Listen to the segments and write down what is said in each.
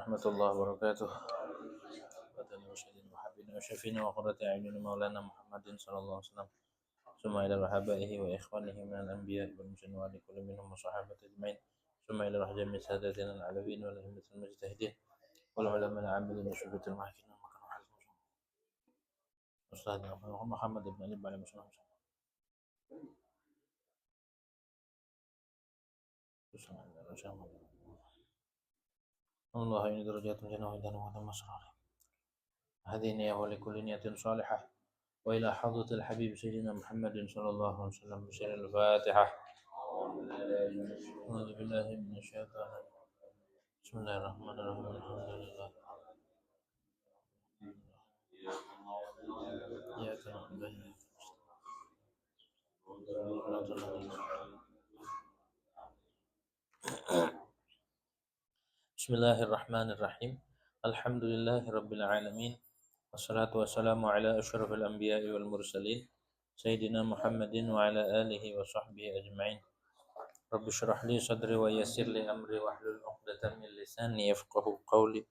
ورحمة الله وبركاته. وتنا وسيدنا وحبيبنا وشفينا وقرة أعين مولانا محمد صلى الله عليه وسلم ثم إلى رحبائه وإخوانه من الأنبياء والمرسلين وعلى كل منهم وصحابة أجمعين ثم إلى روح جميع ساداتنا العلويين والأئمة المجتهدين والعلماء العاملين بشربة المحكين أستاذنا محمد بن علي عليه السلام. الله إن درجات جنة وإذن وذم مسرار هذه نية ولكل نية صالحة وإلى حضرة الحبيب سيدنا محمد صلى الله عليه وسلم بسر الفاتحة. أعوذ بالله من الشيطان بسم الله الرحمن الرحيم الحمد لله إياك نعبد وإياك نستعين. بسم الله الرحمن الرحيم الحمد لله رب العالمين والصلاة والسلام على أشرف الأنبياء والمرسلين سيدنا محمد وعلى آله وصحبه أجمعين. رب اشرح لي صدري ويسر لي أمري واحلل عقدة من لساني يفقهوا قولي.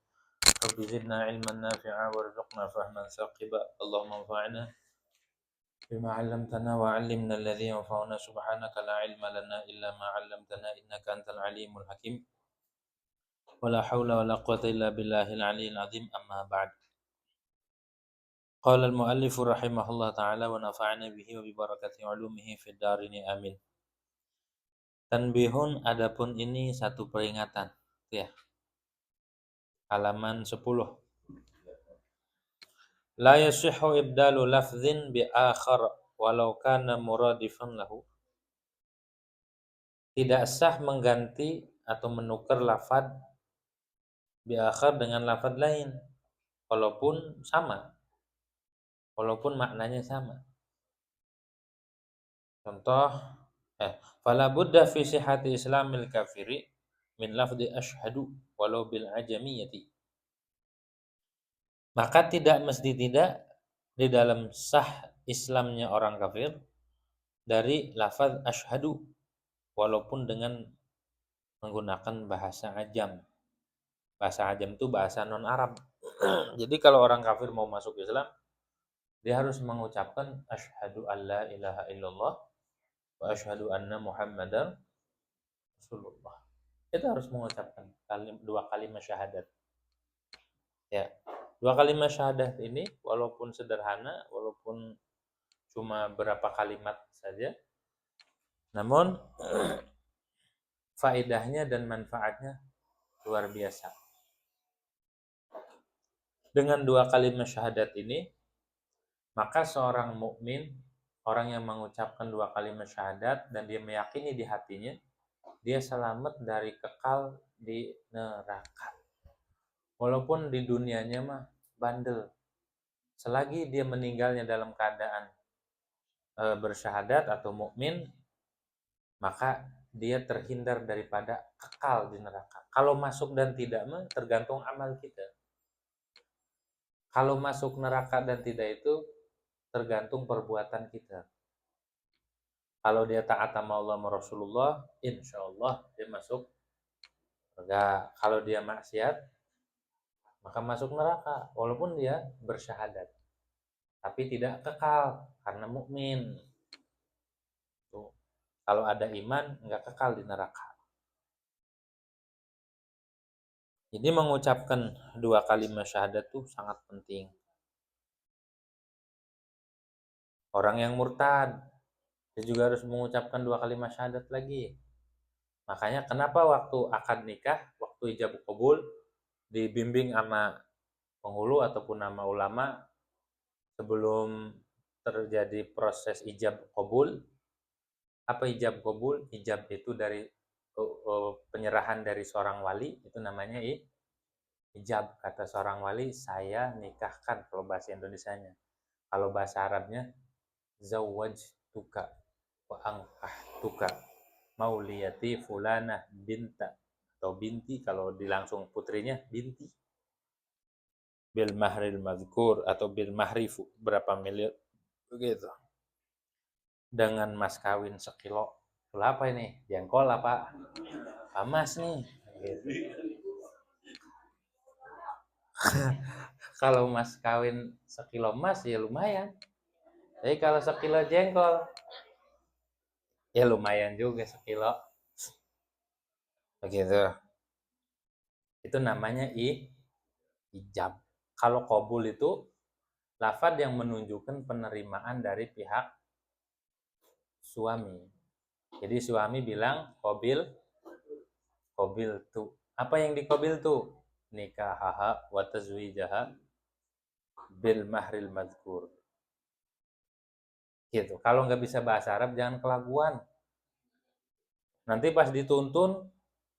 رب زدنا علما نافعا وارزقنا فهما ثاقبا. اللهم انفعنا بما علمتنا وعلمنا الذي ينفعنا سبحانك لا علم لنا إلا ما علمتنا إنك أنت العليم الحكيم ولا حول ولا قوة إلا بالله العلي العظيم. أما بعد. قال المؤلف رحمه الله تعالى ونفعنا به وببركة علومه في الدارين آمين. Tanbihun, adapun ini satu peringatan, ya. Halaman 10. La yasihhu ibdalu lafdhin bi akhar walau kana muradifan lahu. Tidak sah mengganti atau menukar lafad bi akhar dengan lafad lain walaupun sama. Walaupun maknanya sama. Contoh, fala budda fi sihhati islamil kafiri min lafdi asyhadu walau bil ajamiyati. Maka tidak mesti tidak di dalam sah Islamnya orang kafir dari lafaz asyhadu walaupun dengan menggunakan bahasa ajam. Bahasa ajam itu bahasa non Arab. Jadi kalau orang kafir mau masuk Islam, dia harus mengucapkan asyhadu alla ilaha illallah wa asyhadu anna muhammadar rasulullah. Itu harus mengucapkan dua kalimat syahadat. Ya. Dua kalimat syahadat ini walaupun sederhana, walaupun cuma berapa kalimat saja, namun faedahnya dan manfaatnya luar biasa. Dengan dua kalimat syahadat ini, maka seorang mukmin, orang yang mengucapkan dua kalimat syahadat dan dia meyakini di hatinya, dia selamat dari kekal di neraka. Walaupun di dunianya mah bandel. Selagi dia meninggalnya dalam keadaan bersyahadat atau mukmin, maka dia terhindar daripada kekal di neraka. Kalau masuk dan tidak mah tergantung amal kita. Kalau masuk neraka dan tidak itu tergantung perbuatan kita. Kalau dia taat sama Allah sama Rasulullah, insya Allah dia masuk surga. Kalau dia maksiat, maka masuk neraka walaupun dia bersyahadat. Tapi tidak kekal karena mukmin. Tuh. Kalau ada iman enggak kekal di neraka. Jadi mengucapkan dua kalimat syahadat itu sangat penting. Orang yang murtad dia juga harus mengucapkan dua kalimat syahadat lagi. Makanya kenapa waktu akad nikah, waktu ijab qabul dibimbing sama penghulu ataupun nama ulama sebelum terjadi proses ijab qabul. Apa ijab qabul? Ijab itu dari penyerahan dari seorang wali, itu namanya ijab. Kata seorang wali, saya nikahkan kalau bahasa Indonesianya. Kalau bahasa Arabnya zawwajtuka wa ankahtuka mauliyati fulanah binta atau binti, kalau dilangsung putrinya binti bil mahril mazkur atau bil mahrifu berapa miliar begitu, dengan mas kawin sekilo. Apa ini? Jengkol apa? Emas nih gitu. Kalau mas kawin sekilo emas ya lumayan. Tapi kalau sekilo jengkol ya lumayan juga sekilo. Begitu. Itu namanya ijab. Kalau qabul itu lafaz yang menunjukkan penerimaan dari pihak suami. Jadi suami bilang qabil tu. Apa yang dikobil tuh? Nikahaha wa tazwijaha bil mahril madkur. Gitu. Kalau nggak bisa bahasa Arab jangan kelaguan. Nanti pas dituntun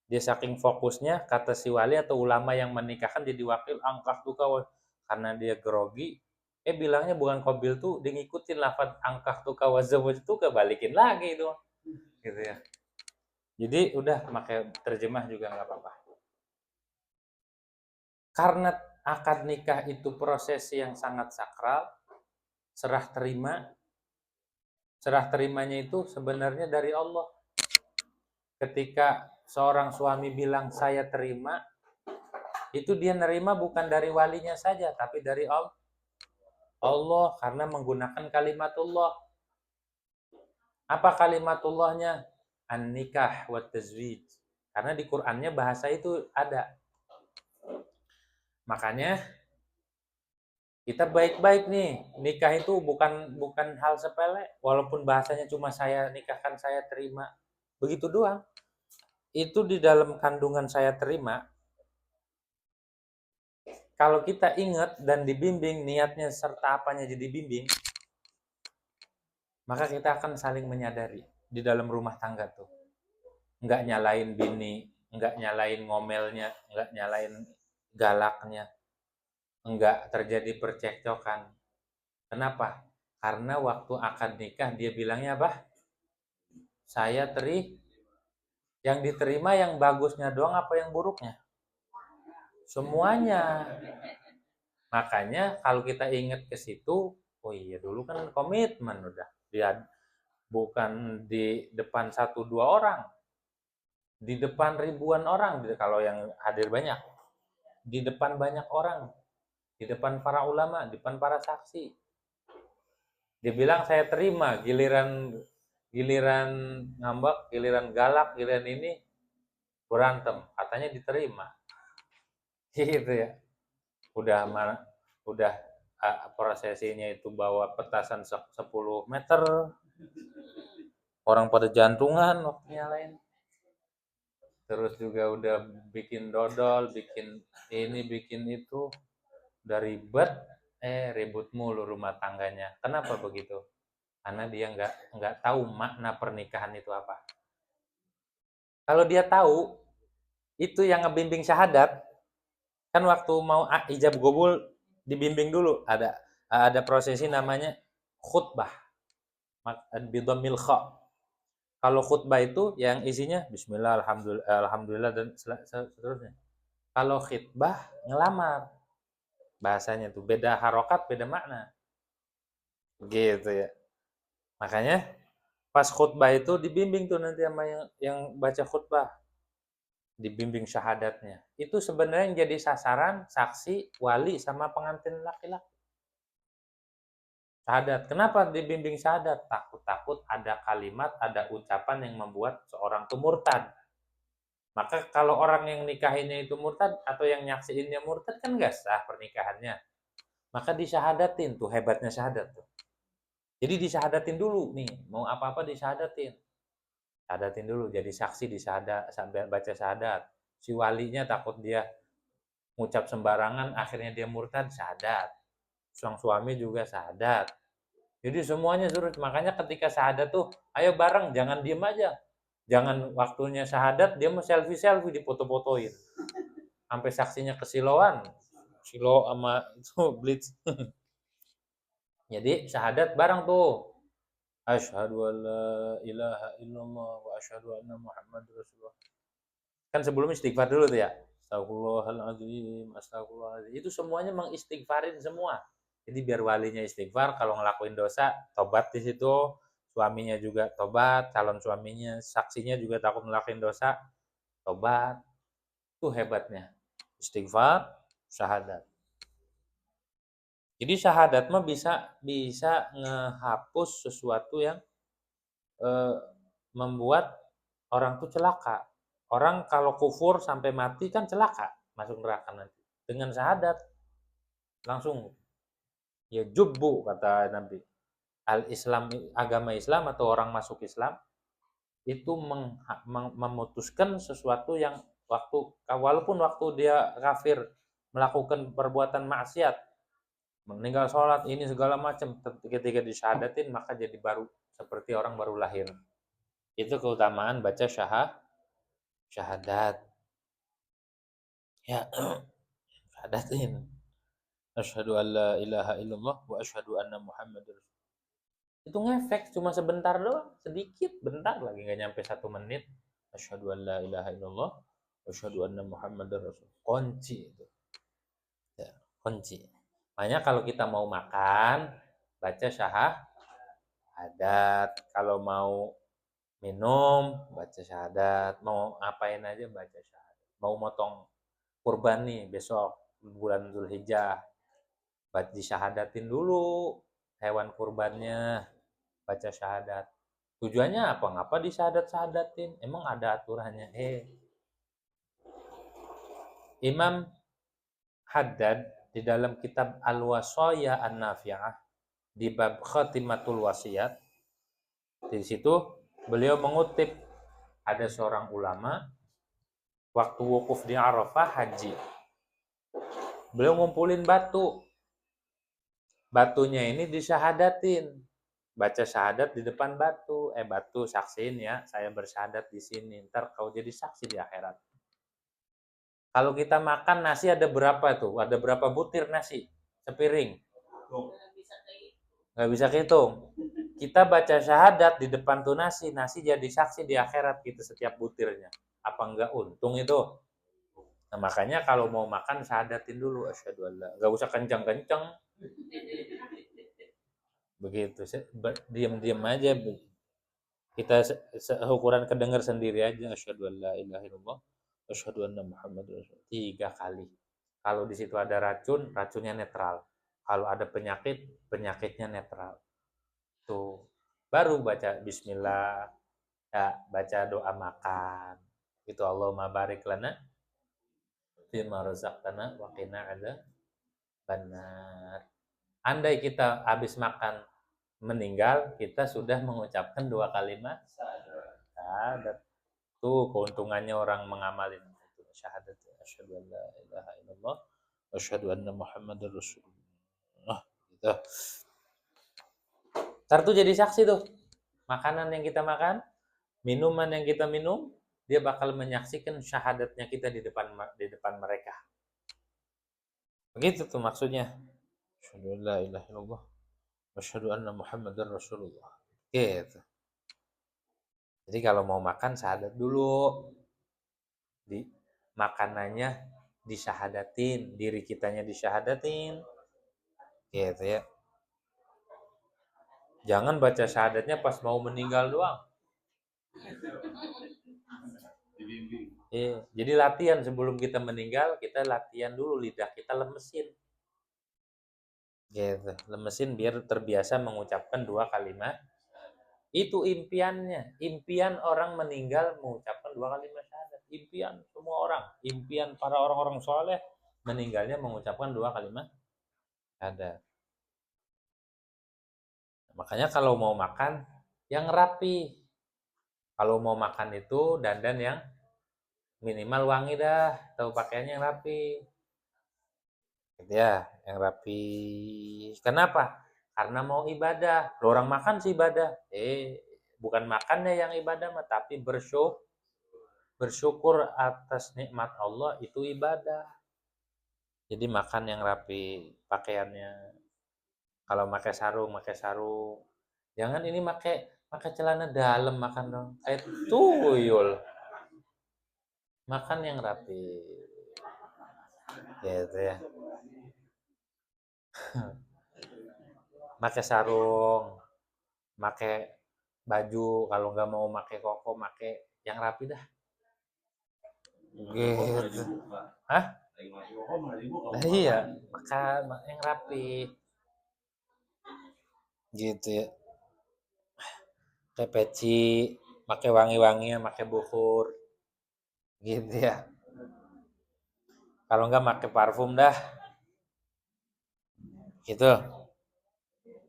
dia saking fokusnya kata si wali atau ulama yang menikahkan jadi wakil angkah tuh kawan karena dia grogi bilangnya bukan qabil tuh dia ngikutin lafaz angkah tuh kawazawaj tuh kebalikin lagi itu gitu ya. Jadi udah pakai terjemah juga nggak apa-apa. Karena akad nikah itu proses yang sangat sakral, serah terima. Serah terimanya itu sebenarnya dari Allah. Ketika seorang suami bilang saya terima, itu dia nerima bukan dari walinya saja, tapi dari Allah karena menggunakan kalimatullah. Apa kalimatullah-nya? An-nikah wa tazwij. Karena di Qur'annya bahasa itu ada. Makanya kita baik-baik nih, nikah itu bukan hal sepele, walaupun bahasanya cuma saya nikahkan saya terima. Begitu doang. Itu di dalam kandungan saya terima. Kalau kita ingat dan dibimbing niatnya serta apanya jadi bimbing, maka kita akan saling menyadari di dalam rumah tangga tuh. Enggak nyalain bini, enggak nyalain ngomelnya, enggak nyalain galaknya, enggak terjadi percekcokan. Kenapa? Karena waktu akad nikah dia bilangnya apa? Saya yang diterima yang bagusnya doang apa yang buruknya? Semuanya. Makanya kalau kita ingat ke situ, oh iya dulu kan komitmen udah. Dia bukan di depan satu dua orang, di depan ribuan orang kalau yang hadir banyak, di depan banyak orang, di depan para ulama, di depan para saksi. Dia bilang saya terima, giliran giliran ngambek, giliran galak, giliran ini berantem, katanya diterima. Gitu ya. Udah mana udah prosesinya itu bawa petasan 10 meter, orang pada jantungan waktunya lain. Terus juga udah bikin dodol, bikin ini, bikin itu, udah ribet, ribut mulu rumah tangganya. Kenapa begitu? Karena dia nggak tahu makna pernikahan itu apa. Kalau dia tahu, itu yang ngebimbing syahadat, kan waktu mau ijab gobul dibimbing dulu, ada prosesi namanya khutbah, bidomil kha. Kalau khutbah itu yang isinya bismillah, alhamdulillah, alhamdulillah dan seterusnya. Kalau khitbah ngelamar, bahasanya tuh beda harokat, beda makna. Gitu ya. Makanya pas khutbah itu dibimbing tuh nanti sama yang baca khutbah, dibimbing syahadatnya. Itu sebenarnya yang jadi sasaran saksi, wali sama pengantin laki-laki. Syahadat. Kenapa dibimbing syahadat? Takut-takut ada kalimat, ada ucapan yang membuat seorang itu murtad. Maka kalau orang yang nikahinnya itu murtad atau yang nyaksiinnya murtad kan gak sah pernikahannya. Maka disyahadatin tuh, hebatnya syahadat tuh. Jadi disyahadatin dulu nih, mau apa-apa disyahadatin. Syahadatin dulu, jadi saksi disyahadat, sambil baca syahadat. Si walinya takut dia ngucap sembarangan, akhirnya dia murtad, syahadat. Sang suami juga syahadat. Jadi semuanya suruh, makanya ketika syahadat tuh, ayo bareng, jangan diem aja. Jangan waktunya syahadat, dia mau selfie-selfie, dipoto-potoin. Sampai saksinya kesiloan. Silo sama itu blitz. Jadi syahadat bareng tuh. Asyhadu an la ilaha illallah wa asyhadu anna Muhammad Rasulullah. Kan sebelum istighfar dulu tuh ya. Astagfirullahaladzim, astagfirullahaladzim. Itu semuanya mengistighfarin semua. Jadi biar walinya istighfar, kalau ngelakuin dosa, tobat di situ. Suaminya juga tobat, calon suaminya, saksinya juga takut ngelakuin dosa, tobat. Itu hebatnya. Istighfar, syahadat. Jadi syahadat mah bisa ngehapus sesuatu yang eh, membuat orang tuh celaka. Orang kalau kufur sampai mati kan celaka, masuk neraka nanti. Dengan syahadat langsung ya jubbu kata Nabi. Al-Islam, agama Islam atau orang masuk Islam itu memutuskan sesuatu yang walaupun waktu dia kafir melakukan perbuatan maksiat, meninggal sholat ini segala macam, ketika disyahadatin maka jadi baru seperti orang baru lahir. Itu keutamaan baca syahadat. Ya, syahadatin. Asyhadu an la ilaha illallah wa asyhadu anna Muhammadar Rasul. Itu ngefek cuma sebentar doang, sedikit, bentar lagi nggak nyampe 1 menit. Asyhadu an la ilaha illallah wa asyhadu anna Muhammadar Rasul. Kunci itu. Ya, kunci. Makanya kalau kita mau makan, baca syahadat. Kalau mau minum, baca syahadat. Mau ngapain aja baca syahadat. Mau motong kurban nih besok bulan Zulhijjah, disyahadatin dulu hewan kurbannya, baca syahadat. Tujuannya apa? Ngapa disyahadat-syahadatin? Emang ada aturannya? Imam Haddad di dalam kitab Al-Wasaya An-Nafi'ah di bab khatimatul wasiat, di situ beliau mengutip ada seorang ulama waktu wukuf di Arafah haji. Beliau ngumpulin batu. Batunya ini disyahadatin. Baca syahadat di depan batu. Batu saksiin ya, saya bersyahadat di sini. Ntar kau jadi saksi di akhirat. Kalau kita makan nasi ada berapa tuh? Ada berapa butir nasi? Sepiring. Nggak bisa kehitung. Kita baca syahadat di depan tuh nasi jadi saksi di akhirat kita setiap butirnya. Apa enggak untung itu? Nah, makanya kalau mau makan syahadatin dulu asyhadu alla. Enggak usah kencang-kencang. Begitu. Diam-diam aja. Kita ukuran kedengar sendiri aja asyhadu alla ilaha illallah asyhadu anna Muhammadar Rasulullah 3 kali. Kalau di situ ada racun, racunnya netral. Kalau ada penyakit, penyakitnya netral. Tuh. Baru baca bismillah, ya, baca doa makan. Itu Allahumma barik lana fima razaqtana wa qina adzabannar. Andai kita habis makan meninggal, kita sudah mengucapkan 2 kalimat syahadat. Tuh keuntungannya orang mengamalin itu syahadat. Asyhadu an la ilaha illallah wa asyhadu anna Muhammadar Rasulullah. Gitu. Ntar tuh jadi saksi tuh. Makanan yang kita makan, minuman yang kita minum, dia bakal menyaksikan syahadatnya kita di depan mereka. Begitu tuh maksudnya. Asyhadu an la ilaha illallah wa asyhadu anna Muhammadar Rasulullah. Gitu. Jadi kalau mau makan syahadat dulu. Di makanannya disyahadatin, diri kitanya disyahadatin. Gitu ya. Jangan baca syahadatnya pas mau meninggal doang. Jadi latihan sebelum kita meninggal, kita latihan dulu lidah kita lemesin. Gitu, lemesin biar terbiasa mengucapkan 2 kalimat. Itu impiannya. Impian orang meninggal mengucapkan 2 kalimat syahadat. Impian semua orang. Impian para orang-orang soleh meninggalnya mengucapkan 2 kalimat syahadat. Makanya kalau mau makan yang rapi. Kalau mau makan itu dandan yang minimal wangi dah, atau pakaiannya yang rapi. Gitu ya, yang rapi. Kenapa? Karena mau ibadah. Orang makan sih ibadah. Bukan makannya yang ibadah mah, tapi bersyukur atas nikmat Allah itu ibadah. Jadi makan yang rapi, pakaiannya. Kalau pakai sarung. Jangan ini pakai celana dalam makan dong. Kayak tuyul. Makan yang rapi. Gitu ya. Pakai sarung, pakai baju, kalau nggak mau pakai koko, pakai yang rapi dah. Gitu. Hah? Nah, iya, makan yang rapi. gitu ya. Pakai peci, pakai wangi-wangian, pakai bukur, gitu ya. Kalau enggak pakai parfum dah, gitu.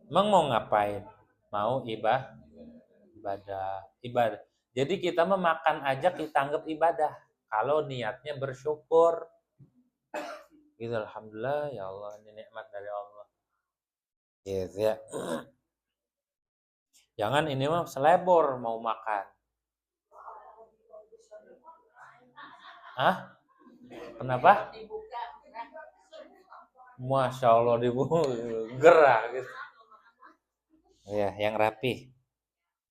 Emang mau ngapain? Mau ibadah. Jadi kita memakan aja kita anggap ibadah. Kalau niatnya bersyukur, gitu. Alhamdulillah ya Allah, ini nikmat dari Allah. Gitu ya. Jangan ini mah selebor mau makan. Hah? Kenapa? Masya Allah gerah gitu. Ya, yang rapi.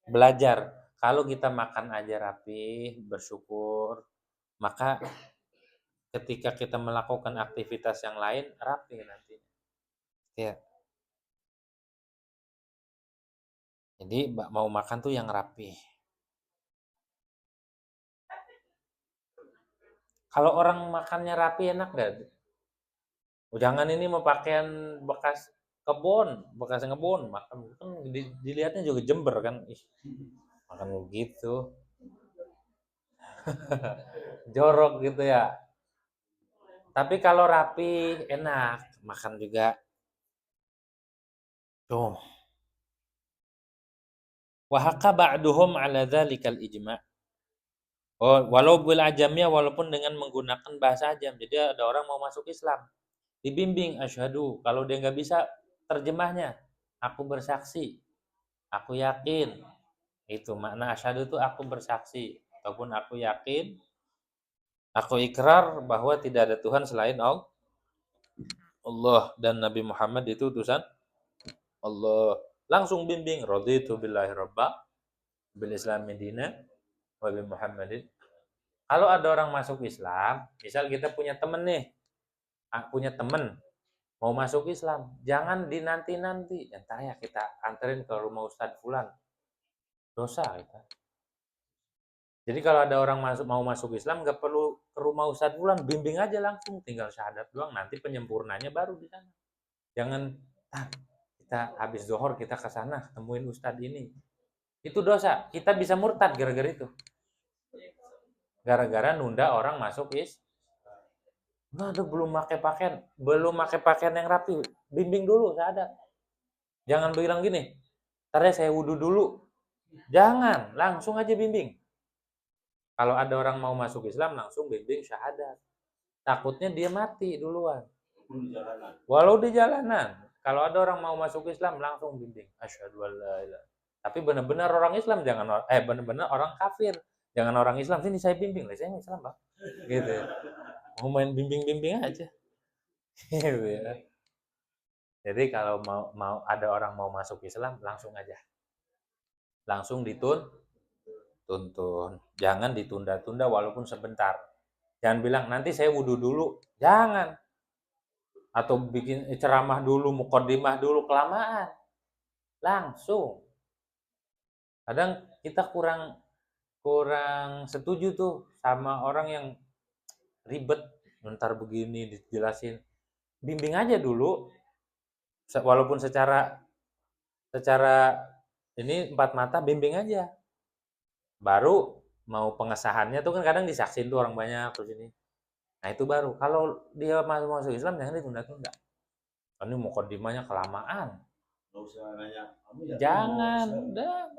Belajar. Kalau kita makan aja rapi, bersyukur, maka ketika kita melakukan aktivitas yang lain rapi nanti. Ya. Jadi mau makan tuh yang rapi. Kalau orang makannya rapi enak gak? Jangan ini mau pakaian bekas bekas ngebon, makan kan dilihatnya juga jember kan. Ih, makan begitu. Jorok gitu ya. Tapi kalau rapi enak, makan juga. Tuh. Wa haqa ba'duhum 'ala dzalikal ijma'. Oh, walau bil ajamnya walaupun dengan menggunakan bahasa ajam. Jadi ada orang mau masuk Islam, dibimbing asyhadu. Kalau dia nggak bisa terjemahnya, aku bersaksi, aku yakin. Itu makna asyhadu itu aku bersaksi ataupun aku yakin, aku ikrar bahwa tidak ada Tuhan selain Allah dan Nabi Muhammad itu utusan Allah. Langsung bimbing raditu billahi rabba bil islam medina wa bi Muhammadin. Kalau ada orang masuk Islam, misal kita punya temen nih, punya temen mau masuk Islam, jangan dinanti-nanti. Entar ya kita anterin ke rumah Ustadz Fulan, dosa kita. Jadi kalau ada orang mau masuk Islam, nggak perlu ke rumah Ustadz Fulan, bimbing aja langsung, tinggal syahadat doang. Nanti penyempurnanya baru di sana. Jangan kita habis zuhur kita ke sana temuin Ustadz ini. Itu dosa. Kita bisa murtad gara-gara itu. Gara-gara nunda orang masuk Nah, belum pakai pakaian yang rapi. Bimbing dulu, syahadat. Jangan bilang gini, ntar saya wudhu dulu. Jangan, langsung aja bimbing. Kalau ada orang mau masuk Islam, langsung bimbing syahadat. Takutnya dia mati duluan. Walau di jalanan. Kalau ada orang mau masuk Islam, langsung bimbing. Asyhadu an la ilaha. Tapi benar-benar orang Islam, benar-benar orang kafir. Jangan orang Islam, sini saya bimbing. Saya Islam, Bang. Gitu. Mau main bimbing-bimbing aja. Gitu ya. Jadi kalau mau ada orang mau masuk Islam, langsung aja. Langsung tuntun. Jangan ditunda-tunda walaupun sebentar. Jangan bilang nanti saya wudhu dulu. Jangan. Atau bikin ceramah dulu, mukaddimah dulu, kelamaan. Langsung. Kadang kita kurang setuju tuh sama orang yang ribet, ntar begini dijelasin. Bimbing aja dulu. Walaupun secara ini empat mata, bimbing aja. Baru mau pengesahannya tuh kan kadang disaksin tuh orang banyak terus ini. Nah itu baru. Kalau dia masuk Islam jangan ditunda-tunda. Ini mukaddimahnya kelamaan. Nggak usah nanya. Jangan, udah.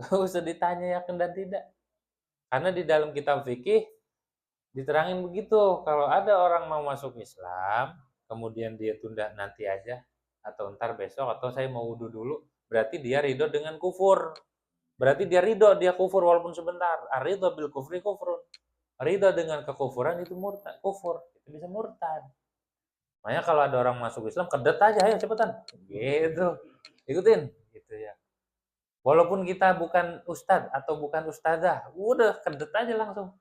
Nggak usah ditanya yakin dan tidak. Karena di dalam kitab fikih diterangin begitu. Kalau ada orang mau masuk Islam, kemudian dia tunda nanti aja, atau ntar besok, atau saya mau wudhu dulu, berarti dia ridho dengan kufur. Berarti dia ridho, dia kufur walaupun sebentar. Ridho bil kufri kufrun. Ridho dengan kekufuran itu murtad, kufur. Itu bisa murtad. Makanya kalau ada orang masuk Islam, kedet aja, ayo cepetan. Gitu. Ikutin. Gitu ya. Walaupun kita bukan ustadz atau bukan ustazah, udah kedet aja langsung.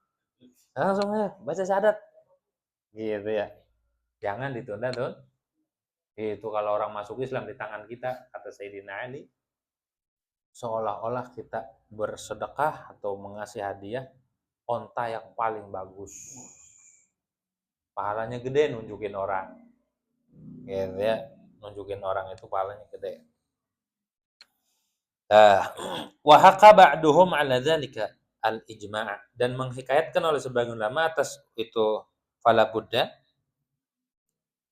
Langsung ya, baca syahadat. Gitu ya. Jangan ditunda tuh. Itu kalau orang masuk Islam di tangan kita, kata Sayyidina Ali, seolah-olah kita bersedekah atau mengasih hadiah onta yang paling bagus. Pahalanya gede nunjukin orang. Gitu ya. Nunjukin orang itu pahalanya gede. Wa haqa ba'duhum 'ala dzalika al-ijma', dan menghikayatkan oleh sebagian ulama atas itu fala budda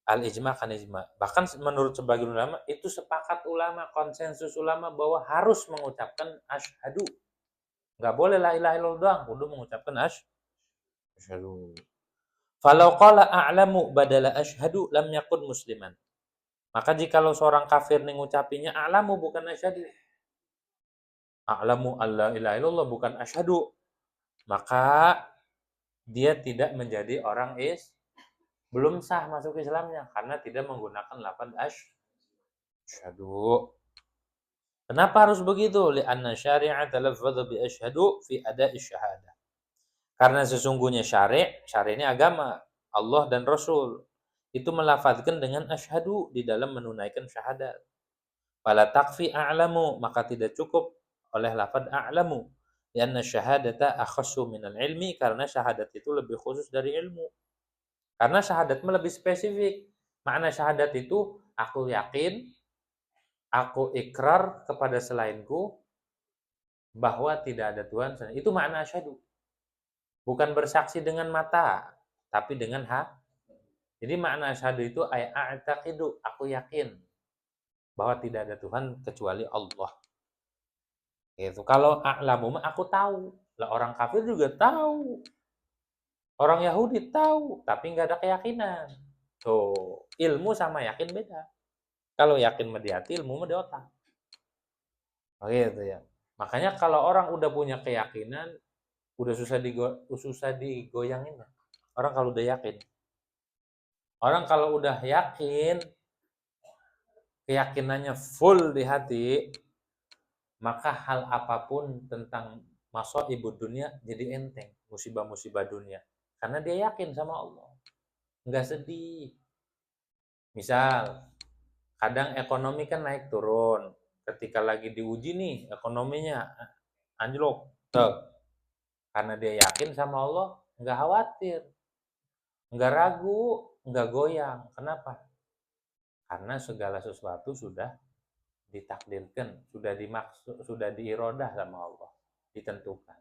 al-ijma' kan ijma'. Bahkan menurut sebagian ulama itu sepakat ulama, konsensus ulama bahwa harus mengucapkan asyhadu. Enggak boleh la ilaha illallah doang, kudu mengucapkan asyhadu. Falau qala a'lamu badala asyhadu lam yakun musliman. Maka jikalau seorang kafir nih ngucapinya a'lamu bukan asyhadu. A'lamu alla ilaha illallah bukan asyhadu, maka dia tidak menjadi orang belum sah masuk Islamnya karena tidak menggunakan lafaz asyhadu. Kenapa harus begitu? Li'anna syari'a talaffadha bi asyhadu fi ada'i syahadah. Karena sesungguhnya syari' ini agama Allah dan Rasul itu melafazkan dengan asyhadu di dalam menunaikan syahadat. Fala takfi a'lamu, maka tidak cukup oleh lafaz a'lamu. Lianna syahadata akhassu minal ilmi, karena syahadat itu lebih khusus dari ilmu. Karena syahadat lebih spesifik. Makna syahadat itu aku yakin, aku ikrar kepada selainku bahwa tidak ada Tuhan. Itu makna asyhadu. Bukan bersaksi dengan mata, tapi dengan hati. Jadi makna asyhadu itu a'taqidu, aku yakin bahwa tidak ada Tuhan kecuali Allah. Gitu. Kalau a'lamu aku tahu. Lah orang kafir juga tahu. Orang Yahudi tahu, tapi nggak ada keyakinan. Tuh, ilmu sama yakin beda. Kalau yakin mah di hati, ilmu mah di otak. Oh gitu ya. Makanya kalau orang udah punya keyakinan, udah susah digoyangin. Orang kalau udah yakin. Orang kalau udah yakin, keyakinannya full di hati, maka hal apapun tentang ibu dunia jadi enteng, musibah-musibah dunia. Karena dia yakin sama Allah. Nggak sedih. Misal, kadang ekonomi kan naik turun. Ketika lagi diuji nih, ekonominya anjlok. Tuh. Karena dia yakin sama Allah, nggak khawatir. Nggak ragu, nggak goyang. Kenapa? Karena segala sesuatu sudah ditakdirkan, sudah diirodah sama Allah, ditentukan.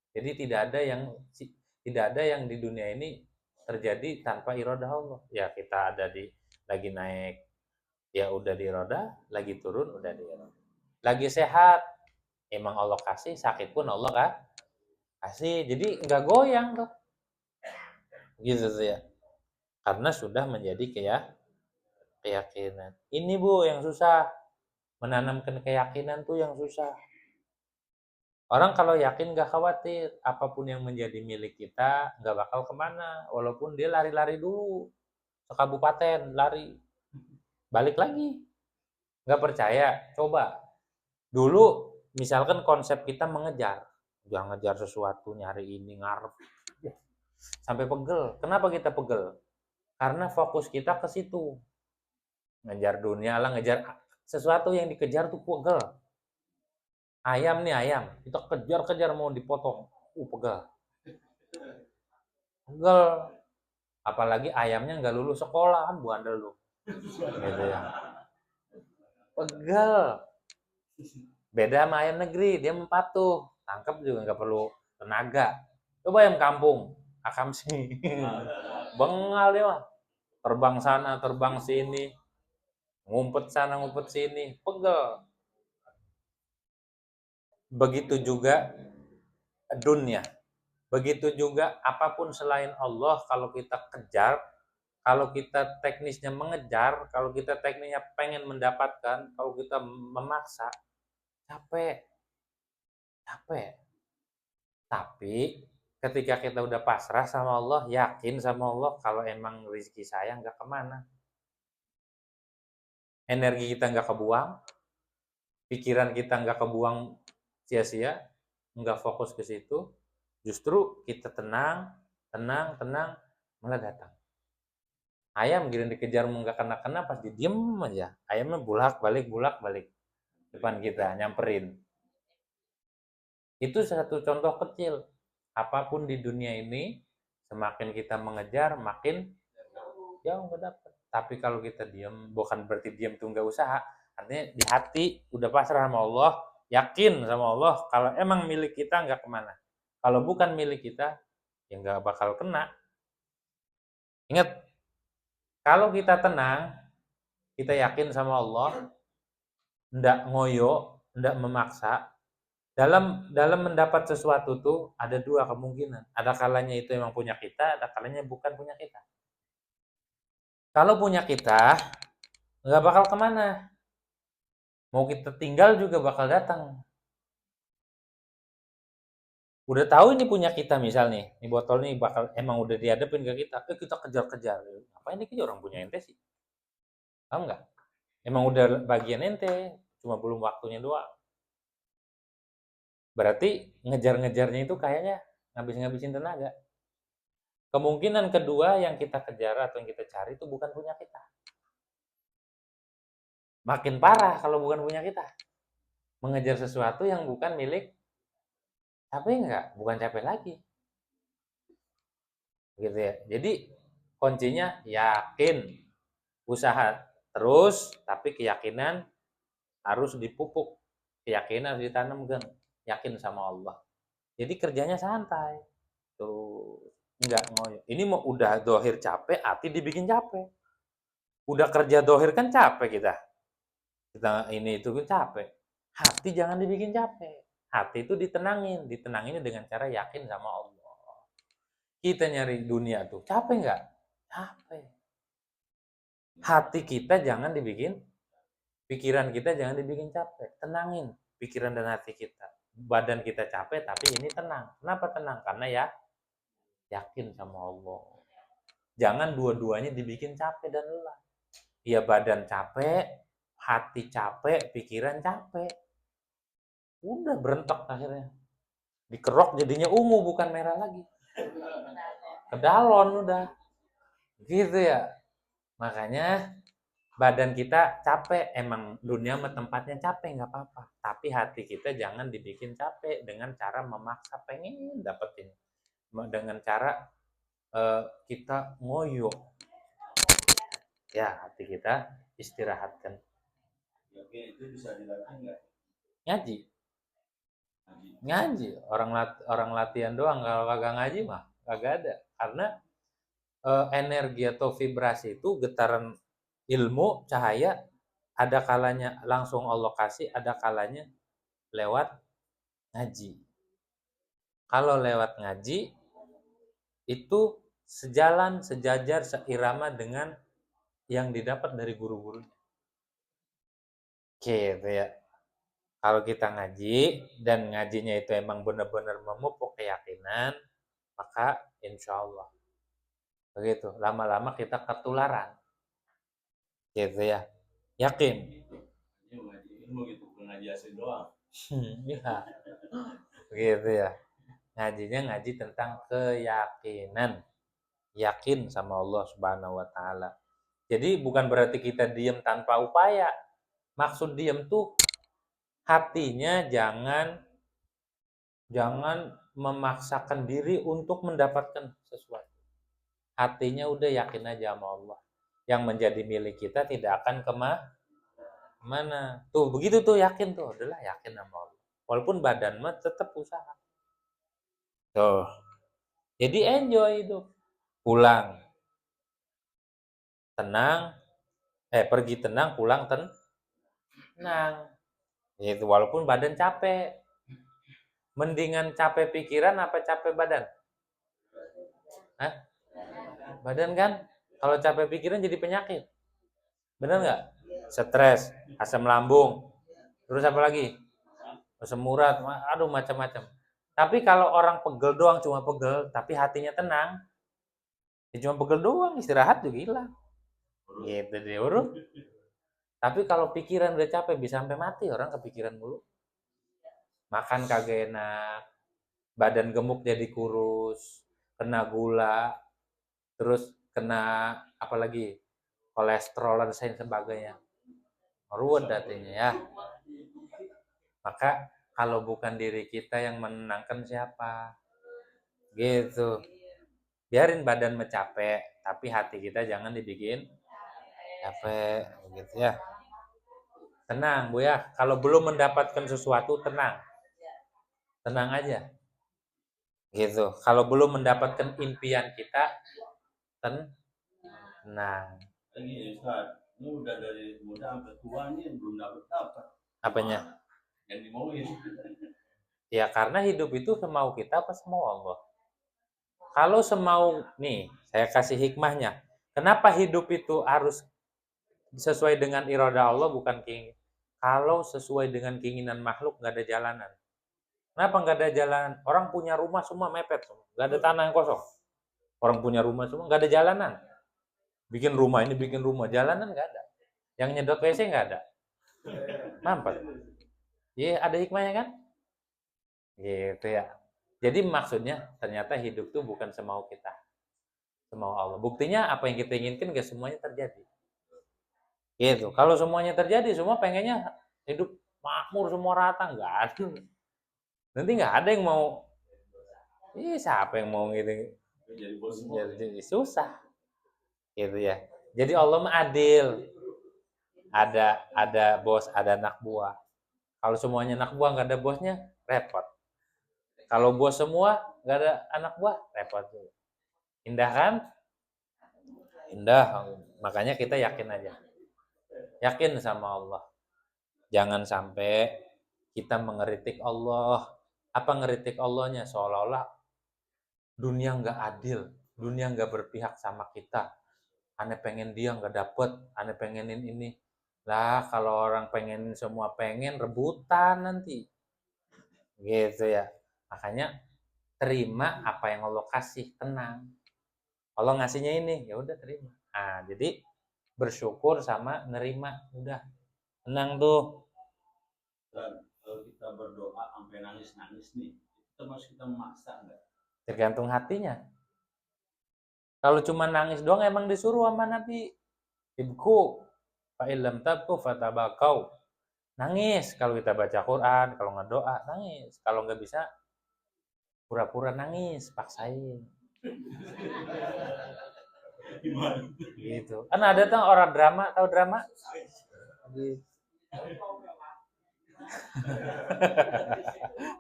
Jadi tidak ada yang di dunia ini terjadi tanpa irodah Allah. Ya kita ada lagi naik, ya udah diirodah, lagi turun udah diirodah. Lagi sehat, emang Allah kasih, sakit pun Allah kan kasih. Jadi nggak goyang tuh. Gitu tuh ya. Karena sudah menjadi keyakinan. Ini Bu yang susah. Menanamkan keyakinan tuh yang susah. Orang kalau yakin gak khawatir, apapun yang menjadi milik kita gak bakal kemana, walaupun dia lari-lari dulu, sekabupaten lari, balik lagi, gak percaya, coba. Dulu misalkan konsep kita mengejar, jangan ngejar sesuatu, nyari ini, ngarep, sampai pegel. Kenapa kita pegel? Karena fokus kita ke situ, ngejar dunia lah, ngejar sesuatu yang dikejar tuh pegel. Ayam nih ayam, kita kejar-kejar mau dipotong, pegel. Pegel. Apalagi ayamnya nggak lulus sekolah, kan buandel lu. Gitu ya. Pegel. Beda sama ayam negeri, dia mempatuh. Tangkap juga nggak perlu tenaga. Coba ayam kampung, akam sini. Bengal dia mah. Terbang sana, terbang sini. Ngumpet sana, ngumpet sini. Pegel. Begitu juga dunia. Begitu juga apapun selain Allah, kalau kita kejar, kalau kita teknisnya mengejar, kalau kita teknisnya pengen mendapatkan, kalau kita memaksa, capek. Capek. Tapi ketika kita udah pasrah sama Allah, yakin sama Allah, kalau emang rezeki saya nggak kemana. Energi kita nggak kebuang, pikiran kita nggak kebuang sia-sia, nggak fokus ke situ, justru kita tenang, malah datang. Ayam giliran dikejar nggak kena pas diem aja, ayamnya bulak balik depan kita nyamperin. Itu satu contoh kecil. Apapun di dunia ini, semakin kita mengejar, makin jauh nggak dapet. Tapi kalau kita diem, bukan berarti diem tuh nggak usaha. Artinya di hati udah pasrah sama Allah, yakin sama Allah kalau emang milik kita nggak kemana. Kalau bukan milik kita, ya nggak bakal kena. Ingat, kalau kita tenang, kita yakin sama Allah, ndak ngoyo, ndak memaksa, dalam dalam mendapat sesuatu tuh ada dua kemungkinan. Ada kalanya itu emang punya kita, ada kalanya bukan punya kita. Kalau punya kita, nggak bakal kemana. Mau kita tinggal juga bakal datang. Udah tahu ini punya kita misal nih, ini botol nih bakal emang udah dihadapin ke kita, kita kejar-kejar. Apa ini kejar orang punya ente sih? Tahu nggak? Emang udah bagian ente, cuma belum waktunya doang. Berarti ngejar-ngejarnya itu kayaknya ngabis-ngabisin tenaga. Kemungkinan kedua yang kita kejar atau yang kita cari itu bukan punya kita. Makin parah kalau bukan punya kita. Mengejar sesuatu yang bukan milik, capek nggak? Bukan capek lagi. Gitu ya. Jadi kuncinya yakin, usaha terus, tapi keyakinan harus dipupuk. Keyakinan harus ditanamkan. Yakin sama Allah. Jadi kerjanya santai. Tuh, enggak ngoyo. Ini mau udah dohir capek, hati dibikin capek. Udah kerja dohir kan capek kita. Kita ini itu kan capek. Hati jangan dibikin capek. Hati itu ditenangin. Ditenanginnya dengan cara yakin sama Allah. Kita nyari dunia tuh. Capek nggak? Capek. Hati kita jangan dibikin, pikiran kita jangan dibikin capek. Tenangin pikiran dan hati kita. Badan kita capek, tapi ini tenang. Kenapa tenang? Karena ya yakin sama Allah. Jangan dua-duanya dibikin capek dan lelah. Ya badan capek, hati capek, pikiran capek. Udah berentek akhirnya. Dikerok jadinya ungu bukan merah lagi. Kedalon udah. Gitu ya. Makanya badan kita capek, emang dunia sama tempatnya capek nggak apa-apa. Tapi hati kita jangan dibikin capek dengan cara memaksa pengen dapetin. Dengan cara kita ngoyo. Ya hati kita istirahatkan. Oke, itu bisa dilakukan nggak? Ngaji. Ngaji. Orang latihan doang, kalau kagak ngaji mah kagak ada. Karena energi atau vibrasi itu getaran ilmu, cahaya, ada kalanya langsung Allah kasih, ada kalanya lewat ngaji. Kalau lewat ngaji, itu sejalan, sejajar, seirama dengan yang didapat dari guru-gurunya. Gitu ya. Kalau kita ngaji, dan ngajinya itu emang benar-benar memupuk keyakinan, maka insya Allah. Begitu. Lama-lama kita ketularan. Gitu ya. Yakin. Ini ngaji ilmu gitu, bukan ngaji asli doang. Iya. Begitu ya. Ngajinya ngaji tentang keyakinan. Yakin sama Allah Subhanahu wa taala. Jadi bukan berarti kita diam tanpa upaya. Maksud diam tuh hatinya jangan memaksakan diri untuk mendapatkan sesuatu. Hatinya udah yakin aja sama Allah. Yang menjadi milik kita tidak akan kemana. Tuh begitu tuh yakin tuh. Adalah yakin sama Allah. Walaupun badan mah tetap usaha. Tuh. Jadi enjoy hidup. Pulang tenang, pergi tenang, pulang tenang. Itu walaupun badan capek. Mendingan capek pikiran apa capek badan? Hah? Badan kan? Kalau capek pikiran jadi penyakit. Benar nggak? Stres, asam lambung, terus apa lagi? Asam urat, aduh macam-macam. Tapi kalau orang pegel doang, cuma pegel, tapi hatinya tenang, ya cuma pegel doang, istirahat juga hilang. Gitu deh, urut. Tapi kalau pikiran udah capek, bisa sampai mati orang kepikiran mulu. Makan kagak enak, badan gemuk jadi kurus, kena gula, terus kena apa lagi? Kolesterol dan sebagainya. Ruwet artinya ya. Maka kalau bukan diri kita yang menenangkan siapa? Gitu. Biarin badan capek, tapi hati kita jangan dibikin capek gitu ya. Tenang, Bu ya. Kalau belum mendapatkan sesuatu, tenang. Tenang aja. Gitu. Kalau belum mendapatkan impian kita, tenang. Lagi ya Ustaz, ini udah dari muda sampai tua ini belum dapat apa. Apanya? Yang dimauin. Ya karena hidup itu semau kita apa semau Allah. Kalau semau, nih, saya kasih hikmahnya. Kenapa hidup itu harus sesuai dengan iroda Allah bukan keinginan? Kalau sesuai dengan keinginan makhluk nggak ada jalanan. Kenapa nggak ada jalanan? Orang punya rumah semua mepet, nggak ada tanah yang kosong. Orang punya rumah semua nggak ada jalanan. Bikin rumah ini bikin rumah, jalanan nggak ada. Yang nyedot WC nggak ada. Mampet. Iya, ada hikmahnya kan? Gitu ya. Jadi maksudnya ternyata hidup tuh bukan semau kita, semau Allah. Buktinya apa yang kita inginkan gak semuanya terjadi. Gitu. Kalau semuanya terjadi, semua pengennya hidup makmur semua rata, nggak ada. Nanti nggak ada yang mau. Siapa yang mau gitu? Jadi bos semua. Jadi susah. Gitu ya. Jadi Allah mah adil. Ada bos, ada anak buah. Kalau semuanya anak buah nggak ada bosnya, repot. Kalau bos semua nggak ada anak buah, repot. Indah kan? Indah. Makanya kita yakin aja. Yakin sama Allah. Jangan sampai kita mengeritik Allah. Apa ngeritik Allahnya? Seolah-olah dunia nggak adil. Dunia nggak berpihak sama kita. Aneh pengen dia nggak dapet. Aneh pengenin ini. Lah kalau orang pengen semua pengen rebutan nanti. Gitu ya. Makanya terima apa yang Allah kasih. Tenang. Allah ngasihnya ini. Ya udah terima. Nah jadi bersyukur sama nerima. Udah. Tenang tuh. Dan kalau kita berdoa sampai nangis-nangis nih, itu masih kita memaksa nggak? Tergantung hatinya. Kalau cuma nangis doang emang disuruh sama Nabi. Ibku fa illam tabku fatabakau. Nangis kalau kita baca Quran, kalau ngedoa nangis. Kalau nggak bisa pura-pura nangis, paksain. Gimana? Gitu. Kan ada tuh orang drama, tahu drama? Gitu.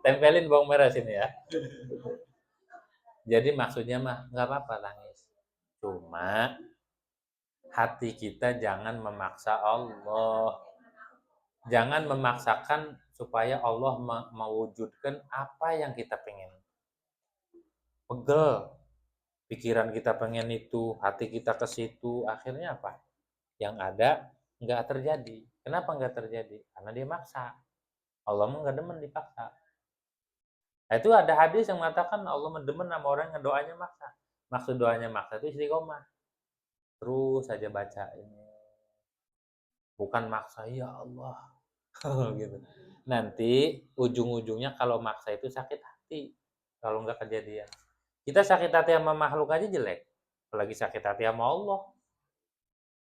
Tempelin bawang merah sini ya. Jadi maksudnya mah nggak apa-apa nangis. Cuma hati kita jangan memaksa Allah. Jangan memaksakan supaya Allah mewujudkan apa yang kita pengen. Pegel. Pikiran kita pengen itu, hati kita ke situ, akhirnya apa? Yang ada nggak terjadi. Kenapa nggak terjadi? Karena dia maksa. Allah mah nggak demen dipaksa. Nah, itu ada hadis yang mengatakan Allah mendemen sama orang yang doanya maksa. Maksud doanya maksa itu istiqomah. Terus saja baca ini. Bukan maksa, ya Allah. Gitu. Nanti ujung-ujungnya kalau maksa itu sakit hati. Kalau nggak kejadian. Kita sakit hati sama makhluk aja jelek. Apalagi sakit hati sama Allah.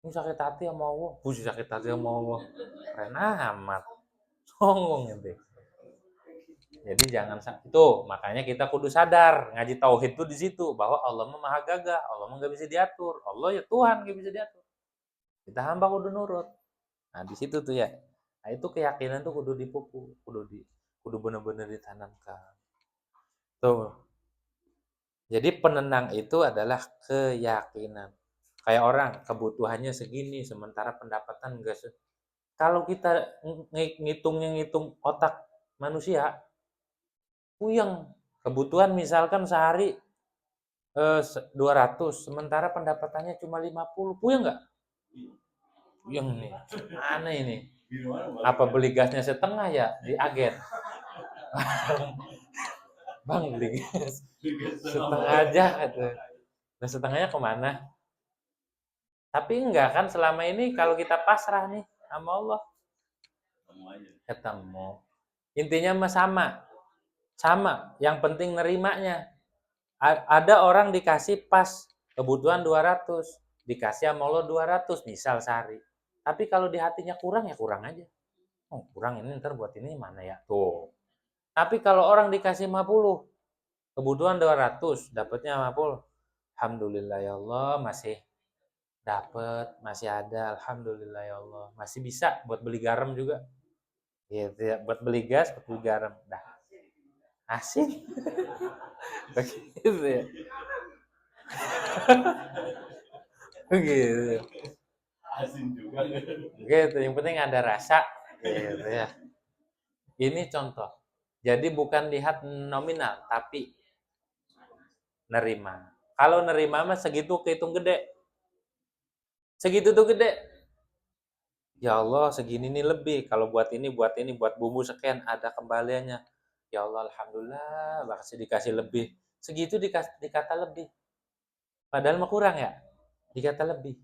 Ini sakit hati sama Allah. Puji sakit hati sama Allah. Keren amat. Songong ente. Jadi jangan itu, makanya kita kudu sadar ngaji tauhid tuh di situ bahwa Allah Maha Gagah, Allah nggak bisa diatur, Allah ya Tuhan nggak bisa diatur. Kita hamba kudu nurut. Nah di situ tuh ya. Nah itu keyakinan tuh kudu dipupuk, kudu bener-bener ditanamkan. Tuh. Jadi penenang itu adalah keyakinan. Kayak orang kebutuhannya segini, sementara pendapatan enggak. Kalau kita ngitung otak manusia, puyeng. Kebutuhan misalkan sehari 200, sementara pendapatannya cuma 50, puyeng nggak? Puyeng nih. Mana ini? Apa beli gasnya setengah ya di agen? Bang beli gas setengah aja gitu. Nah setengahnya kemana? Tapi enggak kan selama ini kalau kita pasrah nih sama Allah ketemu. Intinya mah sama. Sama, yang penting nerimanya. Ada orang dikasih pas kebutuhan 200, dikasih sama Allah 200 misal sehari. Tapi kalau di hatinya kurang ya kurang aja. Oh, kurang ini ntar buat ini mana ya? Tuh. Tapi kalau orang dikasih 50, kebutuhan 200, dapatnya 50. Alhamdulillah ya Allah masih Dapet, masih ada, alhamdulillah ya Allah. Masih bisa buat beli garam juga. Gitu ya, buat beli gas, buat beli garam. Dah, asik. Begitu ya. Begitu. Asin juga. Gitu, yang penting ada rasa. Gitu ya. Ini contoh. Jadi bukan lihat nominal, tapi nerima. Kalau nerima mah segitu kehitung gede. Segitu tuh gede. Ya Allah, segini nih lebih. Kalau buat ini, buat bumbu sekian, ada kembaliannya. Ya Allah, alhamdulillah, masih dikasih lebih. Segitu dikata lebih. Padahal mah kurang ya. Dikata lebih.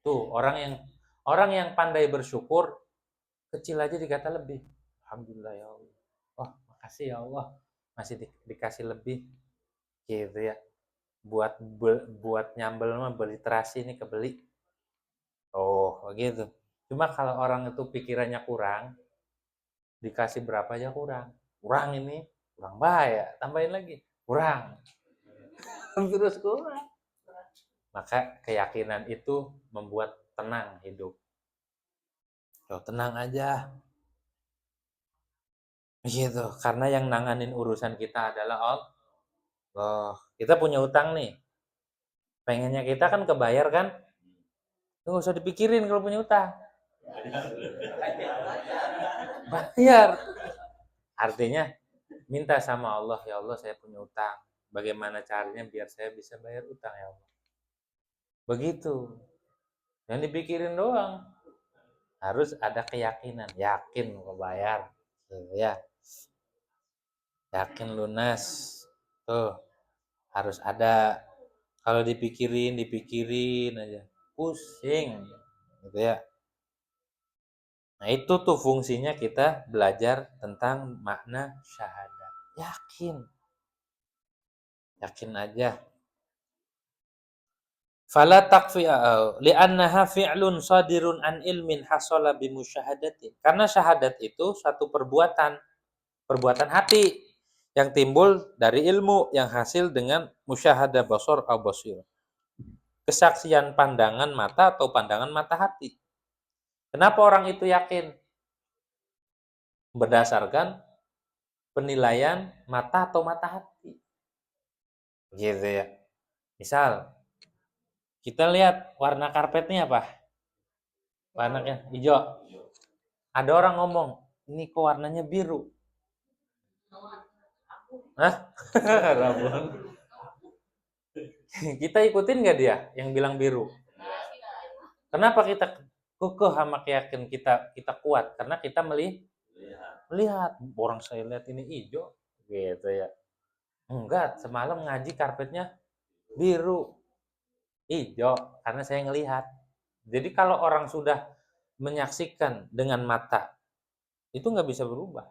Tuh, orang yang pandai bersyukur, kecil aja dikata lebih. Alhamdulillah ya Allah. Oh, makasih ya Allah. Masih dikasih lebih. Gitu ya. Buat nyambel mah beli terasi ini kebeli. Oh, begitu. Cuma kalau orang itu pikirannya kurang, dikasih berapa aja kurang. Kurang ini, kurang bahaya. Tambahin lagi, kurang. Terus kurang. Maka keyakinan itu membuat tenang hidup. Loh, tenang aja. Gitu. Karena yang nanganin urusan kita adalah Allah. Kita punya utang nih. Pengennya kita kan kebayar kan? Nggak usah dipikirin kalau punya utang. Bayar. Artinya minta sama Allah, ya Allah saya punya utang. Bagaimana caranya biar saya bisa bayar utang ya Allah. Begitu. Yang dipikirin doang. Harus ada keyakinan, yakin mau bayar. Gitu ya. Yakin lunas. Tuh, harus ada. Kalau dipikirin aja. Pusing. Gitu ya. Nah, itu tuh fungsinya kita belajar tentang makna syahadat. Yakin. Yakin aja. Fala takfi li'annaha fi'lun sadirun an ilmin hasala bimusyahadatin. Karena syahadat itu satu perbuatan hati yang timbul dari ilmu yang hasil dengan musyahadah basar au basir. Kesaksian pandangan mata atau pandangan mata hati. Kenapa orang itu yakin? Berdasarkan penilaian mata atau mata hati. Gitu ya. Misal, kita lihat warna karpetnya apa? Warnanya hijau. Ada orang ngomong, ini kok warnanya biru. Hah? Rabun. Kita ikutin nggak dia yang bilang biru? Kenapa kita kekeh sama keyakinan kita kuat? Karena kita melihat orang saya lihat ini hijau, gitu ya. Enggak, semalam ngaji karpetnya biru, hijau, karena saya ngelihat. Jadi kalau orang sudah menyaksikan dengan mata, itu nggak bisa berubah.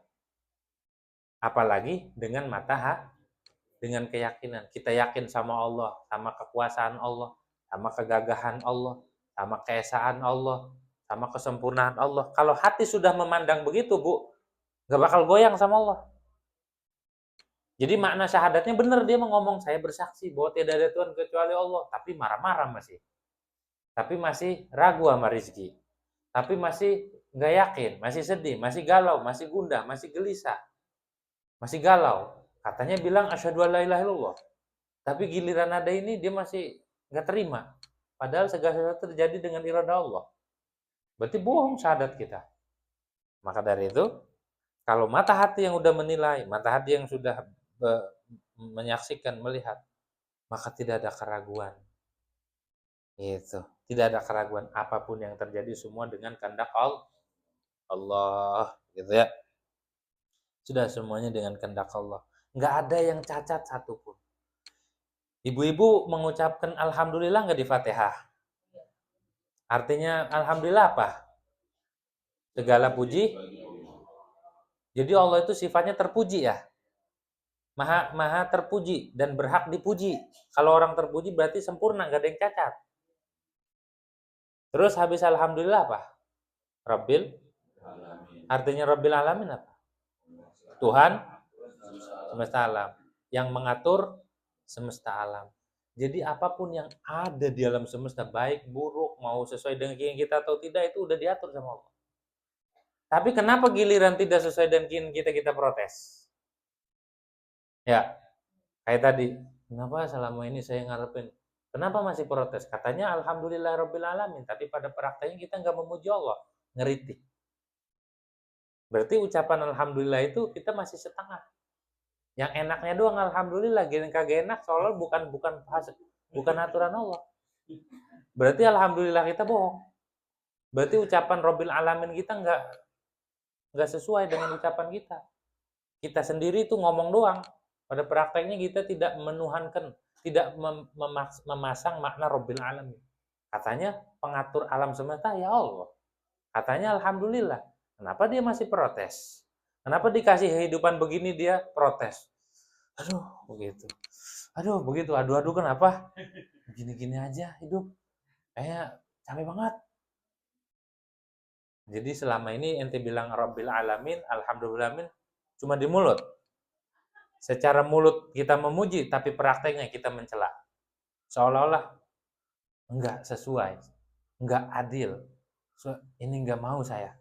Apalagi dengan mata dengan keyakinan. Kita yakin sama Allah, sama kekuasaan Allah, sama kegagahan Allah, sama keesaan Allah, sama kesempurnaan Allah. Kalau hati sudah memandang begitu, Bu, nggak bakal goyang sama Allah. Jadi makna syahadatnya benar, dia mau ngomong, saya bersaksi bahwa tidak ada Tuhan kecuali Allah, tapi marah-marah masih. Tapi masih ragu sama rizki. Tapi masih nggak yakin, masih sedih, masih galau, masih gundah, masih gelisah, masih galau. Katanya bilang asyhadu alla ilaha illallah. Tapi giliran ada ini dia masih nggak terima. Padahal segala sesuatu terjadi dengan irada Allah. Berarti bohong syahadat kita. Maka dari itu, kalau mata hati yang udah menilai, mata hati yang sudah menyaksikan, melihat, maka tidak ada keraguan. Itu, tidak ada keraguan apapun yang terjadi semua dengan kehendak Allah, gitu ya. Sudah semuanya dengan kehendak Allah. Nggak ada yang cacat satupun. Ibu-ibu mengucapkan alhamdulillah nggak di Fatihah? Artinya alhamdulillah apa? Segala puji. Jadi Allah itu sifatnya terpuji ya. Maha maha terpuji dan berhak dipuji. Kalau orang terpuji berarti sempurna, nggak ada yang cacat. Terus habis alhamdulillah apa? Rabbil. Artinya Rabbil alamin apa? Tuhan semesta alam. Yang mengatur semesta alam. Jadi apapun yang ada di alam semesta, baik buruk, mau sesuai dengan keinginan kita atau tidak, itu udah diatur sama Allah. Tapi kenapa giliran tidak sesuai dengan keinginan kita, kita protes? Ya, kayak tadi, kenapa selama ini saya ngarepin, kenapa masih protes? Katanya alhamdulillah rabbil alamin, tapi pada prakteknya kita nggak memuji Allah, ngeritik. Berarti ucapan alhamdulillah itu kita masih setengah. Yang enaknya doang alhamdulillah, yang kagak enak soalnya bukan aturan Allah. Berarti alhamdulillah kita bohong. Berarti ucapan Rabbil Alamin kita nggak sesuai dengan ucapan kita. Kita sendiri itu ngomong doang. Pada prakteknya kita tidak menuhankan, tidak memasang makna Rabbil Alamin. Katanya pengatur alam semesta ya Allah. Katanya alhamdulillah. Kenapa dia masih protes? Kenapa dikasih kehidupan begini dia protes? Aduh, begitu. Aduh, begitu. Aduh, kenapa? Gini-gini aja hidup. Kayak capek banget. Jadi selama ini ente bilang Rabbil Alamin, Alhamdulillahmin, cuma di mulut. Secara mulut kita memuji, tapi prakteknya kita mencela. Seolah-olah enggak sesuai, enggak adil. Ini enggak mau saya.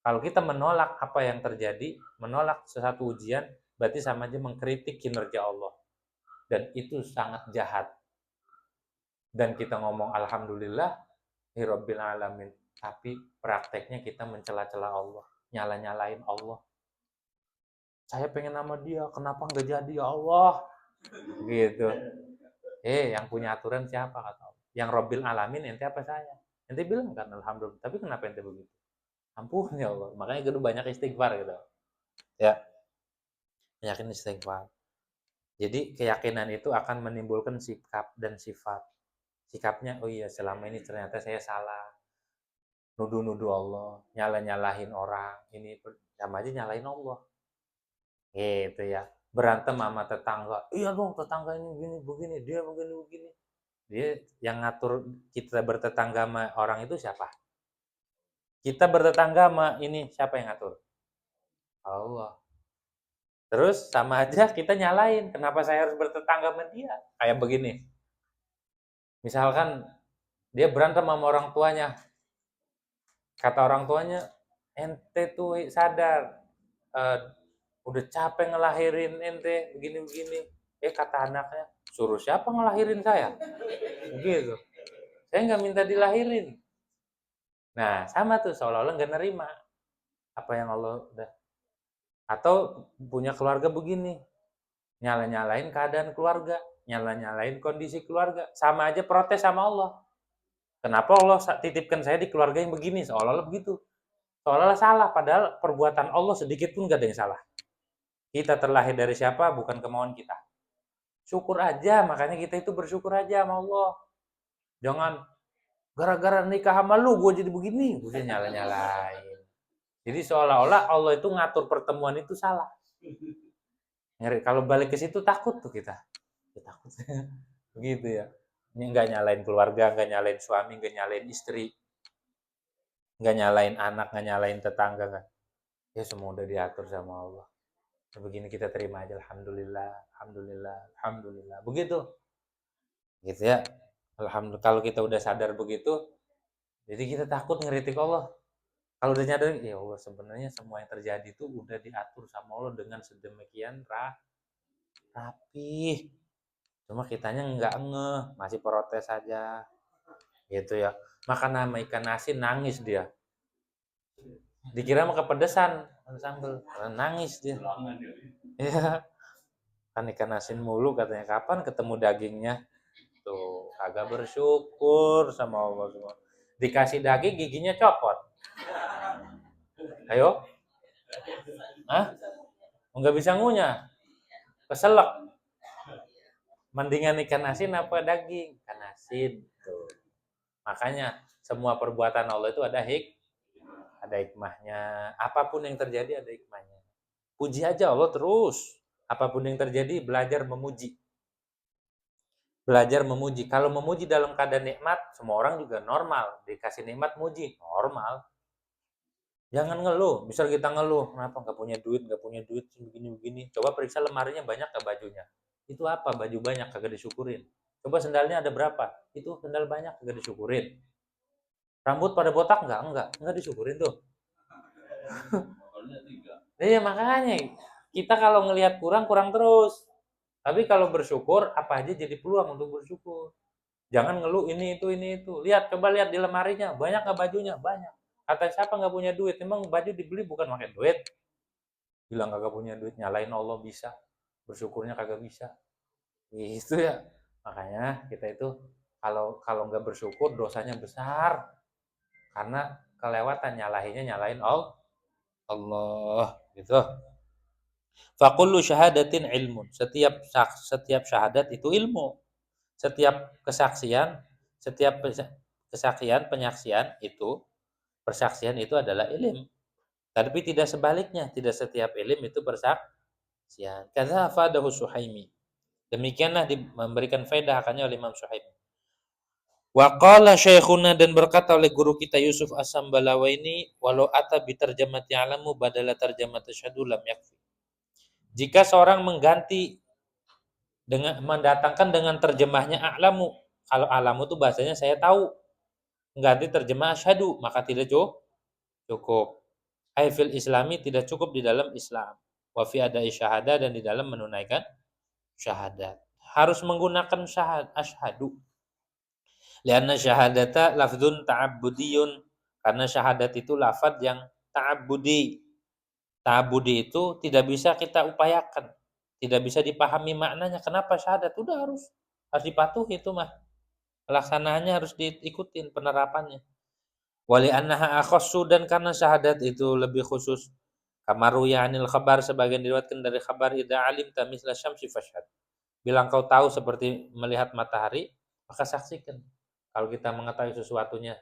Kalau kita menolak apa yang terjadi, menolak sesuatu ujian, berarti sama aja mengkritik kinerja Allah. Dan itu sangat jahat. Dan kita ngomong Alhamdulillah, Rabbil Alamin. Tapi prakteknya kita mencela-cela Allah, nyala-nyalain Allah. Saya pengen nama dia, kenapa nggak jadi ya Allah? Gitu. Yang punya aturan siapa kata Allah? Yang Rabbil Alamin ente apa saya? Ente bilang kan alhamdulillah, tapi kenapa ente begitu? Ampun ya Allah. Makanya kudu banyak istighfar gitu. Ya, yakin istighfar. Jadi keyakinan itu akan menimbulkan sikap dan sifat. Sikapnya, oh iya selama ini ternyata saya salah. Nuduh-nuduh Allah, nyala-nyalahin orang, ini sama aja nyalahin Allah. Gitu ya. Berantem sama tetangga, iya dong tetangga ini begini, dia begini. Dia yang ngatur kita bertetangga sama orang itu siapa? Kita bertetangga sama ini siapa yang ngatur? Allah. Terus sama aja kita nyalain, kenapa saya harus bertetangga sama dia? Kayak begini. Misalkan dia berantem sama orang tuanya. Kata orang tuanya, ente tuh sadar, udah capek ngelahirin ente begini-begini. Kata anaknya, suruh siapa ngelahirin saya? Begitu. Saya nggak minta dilahirin. Nah, sama tuh seolah-olah nggak nerima apa yang Allah udah. Atau punya keluarga begini, nyala-nyalain keadaan keluarga, nyala-nyalain kondisi keluarga, sama aja protes sama Allah. Kenapa Allah titipkan saya di keluarga yang begini? Seolah-olah begitu. Seolah-olah salah, padahal perbuatan Allah sedikit pun gak ada yang salah. Kita terlahir dari siapa? Bukan kemauan kita. Syukur aja, makanya kita itu bersyukur aja sama Allah. Jangan gara-gara nikah sama lu, gue jadi begini. Gue nyala-nyalain. Jadi seolah-olah Allah itu ngatur pertemuan itu salah. Kalau balik ke situ takut tuh kita. Takut. Begitu ya. Ini nggak nyalain keluarga, nggak nyalain suami, nggak nyalain istri. Nggak nyalain anak, nggak nyalain tetangga. Nggak. Ya semua udah diatur sama Allah. Begini kita terima aja. Alhamdulillah, Alhamdulillah, Alhamdulillah. Begitu. Gitu ya. Alhamdulillah. Kalau kita udah sadar begitu, jadi kita takut ngeritik Allah. Kalau udah nyadar, ya Allah sebenarnya semua yang terjadi itu udah diatur sama Allah dengan sedemikian rapi. Cuma kitanya nggak ngeh, masih protes aja. Gitu ya. Makan sama ikan asin nangis dia. Dikira mah kepedesan, sambel. Nangis dia. Iya. Kan ikan asin mulu katanya, kapan ketemu dagingnya? Tuh, agak bersyukur sama Allah semua. Dikasih daging giginya copot. Ayo. Hah? Enggak bisa ngunyah. Keselak. Mendingan ikan asin apa daging? Ikan asin. Tuh. Makanya semua perbuatan Allah itu ada hikmahnya. Apapun yang terjadi ada hikmahnya. Puji aja Allah terus. Apapun yang terjadi belajar memuji. Belajar memuji. Kalau memuji dalam keadaan nikmat, semua orang juga normal. Dikasih nikmat muji, normal. Jangan ngeluh. Misal kita ngeluh, kenapa nggak punya duit, begini-begini. Coba periksa lemarinya banyak ke bajunya. Itu apa? Baju banyak, kagak disyukurin. Coba sendalnya ada berapa? Itu sendal banyak, nggak disyukurin. Rambut pada botak nggak disyukurin tuh. Pokoknya 3. Iya makanya kita kalau ngelihat kurang kurang terus. Tapi kalau bersyukur apa aja jadi peluang untuk bersyukur. Jangan ngeluh ini itu. Lihat coba lihat di lemarinya banyak nggak bajunya banyak. Kata siapa nggak punya duit? Emang baju dibeli bukan pakai duit? Bilang kagak punya duit nyalain Allah bisa. Bersyukurnya kagak bisa. Gitu ya. Makanya kita itu kalau kalau nggak bersyukur dosanya besar karena kelewatan nyalain Allah gitu. Fakullu syahadatin ilmun. Setiap syahadat itu ilmu. Setiap kesaksian, setiap kesaksian, penyaksian itu, persaksian itu adalah ilmu. Tapi tidak sebaliknya, tidak setiap ilmu itu persaksian. Kata fadahu Suhaimi. Demikianlah memberikan faedah akannya oleh Imam Suhaimi. Wa qala syekhuna dan berkata oleh guru kita Yusuf As-Sambalawaini walau ata bi tarjamati alamu badala tarjamati syahadu lam yakfi. Jika seorang mengganti dengan mendatangkan dengan terjemahnya a'lamu. Kalau alamu itu bahasanya saya tahu. Mengganti terjemah asyhadu, maka tidak cukup. Ai fil islami tidak cukup di dalam Islam. Wa fi adai syahadah dan di dalam menunaikan syahadat. Harus menggunakan asyhadu. Lianna syahadata lafdzun ta'abbudiyun. Karena syahadat itu lafaz yang ta'abbudi. Ta'abbudi itu tidak bisa kita upayakan. Tidak bisa dipahami maknanya. Kenapa syahadat? Udah harus dipatuhi itu mah. Pelaksanaannya harus diikutin penerapannya. Wali annaha akhassu dan karena syahadat itu lebih khusus. Kamaru anil khabar sebagian diriwayatkan dari khabar idza alimta misla syamsi fashhad. Bila engkau tahu seperti melihat matahari, maka saksikan. Kalau kita mengetahui sesuatunya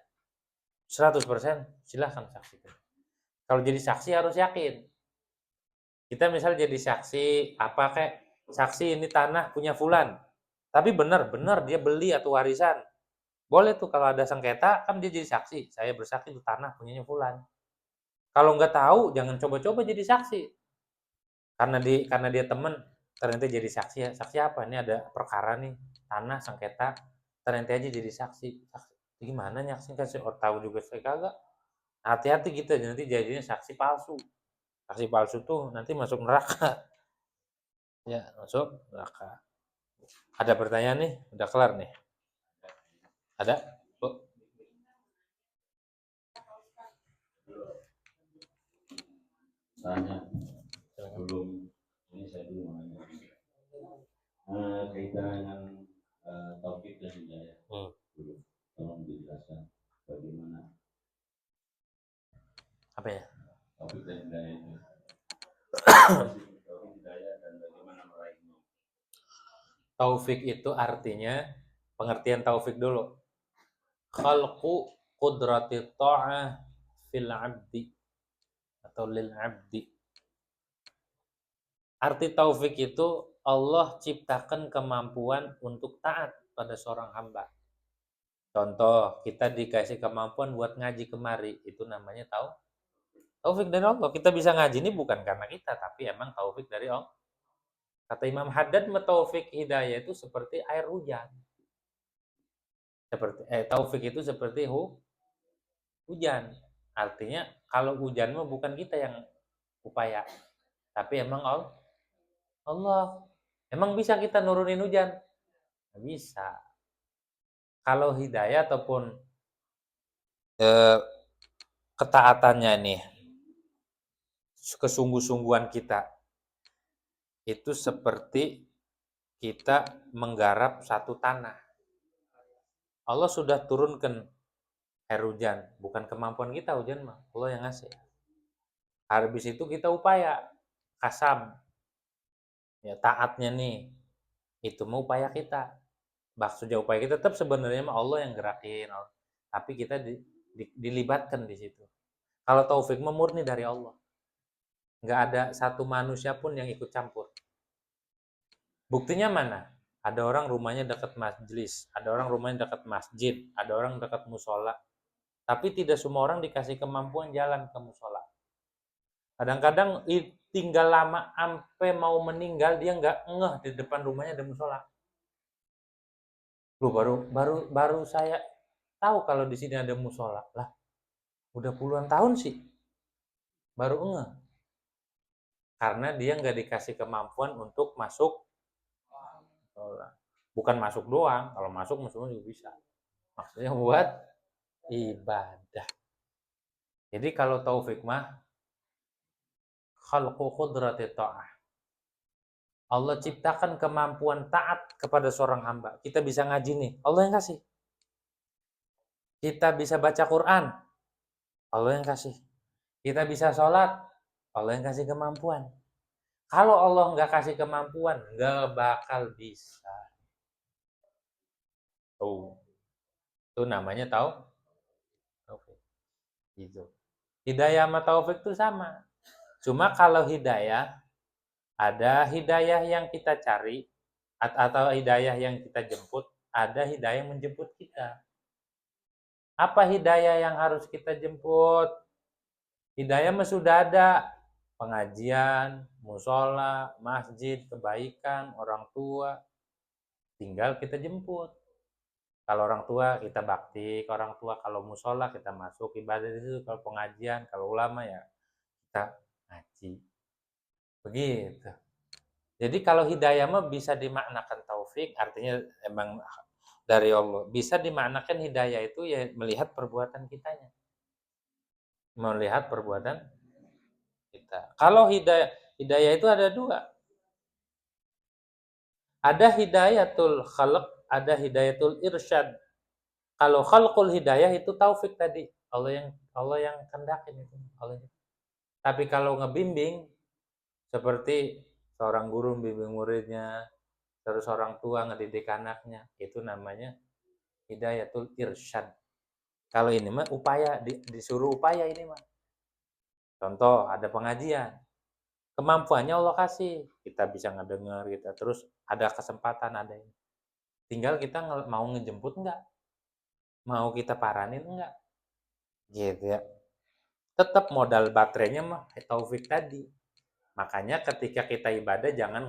100%, silahkan saksikan. Kalau jadi saksi harus yakin. Kita misal jadi saksi apa kayak saksi ini tanah punya fulan. Tapi benar dia beli atau warisan. Boleh tuh kalau ada sengketa kan dia jadi saksi. Saya bersaksi itu tanah punyanya fulan. Kalau nggak tahu jangan coba-coba jadi saksi. Karena dia teman ternyata jadi saksi ya. Saksi apa? Ini ada perkara nih tanah sengketa. Ternyata aja jadi saksi. Gimana nyaksiin kan saya tahu juga saya kagak. Hati-hati gitu nanti jadinya saksi palsu. Saksi palsu tuh nanti masuk neraka. Ya, masuk neraka. Ada pertanyaan nih? Udah kelar nih. Ada? Bu? Tanya sebelum ini saya dulu mau nanya. Kaitan dengan taufik dan hidayah. Dulu, tolong dijelaskan bagaimana Apa ya? taufik dan hidayah itu. Taufik hidayah dan bagaimana meraihnya. Taufik itu artinya pengertian taufik dulu. Khalqu qudrati ta'ah fil 'abdi atau lil 'abdi. Arti taufik itu Allah ciptakan kemampuan untuk taat pada seorang hamba. Contoh, kita dikasih kemampuan buat ngaji kemari, itu namanya taufik dari Allah. Kita bisa ngaji ini bukan karena kita, tapi emang taufik dari Allah. Kata Imam Haddad, taufik hidayah itu seperti air hujan. Taufik itu seperti hujan. Artinya kalau hujan mah bukan kita yang upaya, tapi emang Allah. Emang bisa kita nurunin hujan? Nggak bisa. Kalau hidayah ataupun ketaatannya nih, kesungguh-sungguhan kita, itu seperti kita menggarap satu tanah. Allah sudah turunkan air hujan, bukan kemampuan kita hujan mah, Allah yang ngasih. Habis itu kita upaya, kasam, ya taatnya nih, itu mau upaya kita. Maksudnya upaya kita tetap sebenarnya mah Allah yang gerakin, tapi kita dilibatkan di situ. Kalau taufik mah murni dari Allah. Nggak ada satu manusia pun yang ikut campur. Buktinya mana? Ada orang rumahnya dekat majelis, ada orang rumahnya dekat masjid, ada orang dekat musola. Tapi tidak semua orang dikasih kemampuan jalan ke musola. Kadang-kadang tinggal lama sampai mau meninggal dia nggak ngeh di depan rumahnya ada musola. Loh, baru saya tahu kalau di sini ada musola. Lah, udah puluhan tahun sih baru ngeh. Karena dia nggak dikasih kemampuan untuk masuk musola. Bukan masuk doang, kalau masuk musola juga bisa. Maksudnya buat ibadah. Jadi kalau taufik mah khalqu qudrati ta'ah. Allah ciptakan kemampuan taat kepada seorang hamba. Kita bisa ngaji nih, Allah yang kasih. Kita bisa baca Quran, Allah yang kasih. Kita bisa sholat, Allah yang kasih kemampuan. Kalau Allah nggak kasih kemampuan, nggak bakal bisa. Tuh, itu namanya taufik. Gitu. Hidayah sama taufik itu sama. Cuma kalau hidayah, ada hidayah yang kita cari, atau hidayah yang kita jemput, ada hidayah yang menjemput kita. Apa hidayah yang harus kita jemput? Hidayah mah sudah ada. Pengajian, musola, masjid, kebaikan, orang tua. Tinggal kita jemput. Kalau orang tua kita bakti ke orang tua, kalau musola kita masuk ibadah di situ, kalau pengajian, kalau ulama ya kita ngaji. Begitu. Jadi kalau hidayah mah bisa dimaknakan taufik, artinya emang dari Allah. Bisa dimaknakan hidayah itu ya melihat perbuatan kitanya. Melihat perbuatan kita. Kalau hidayah itu ada dua. Ada hidayatul khalq, ada hidayatul irsyad. Kalau khalqul hidayah itu taufik tadi. Allah yang kendakin itu. Tapi kalau ngebimbing seperti seorang guru membimbing muridnya, terus orang tua ngedidik anaknya, itu namanya hidayatul irsyad. Kalau ini mah upaya, disuruh upaya ini mah. Contoh, ada pengajian. Kemampuannya Allah kasih. Kita bisa ngedengar, kita terus ada kesempatan, ada ini. Tinggal kita mau ngejemput enggak? Mau kita paranin enggak? Gitu ya. Tetap modal baterainya mah taufik tadi. Makanya ketika kita ibadah jangan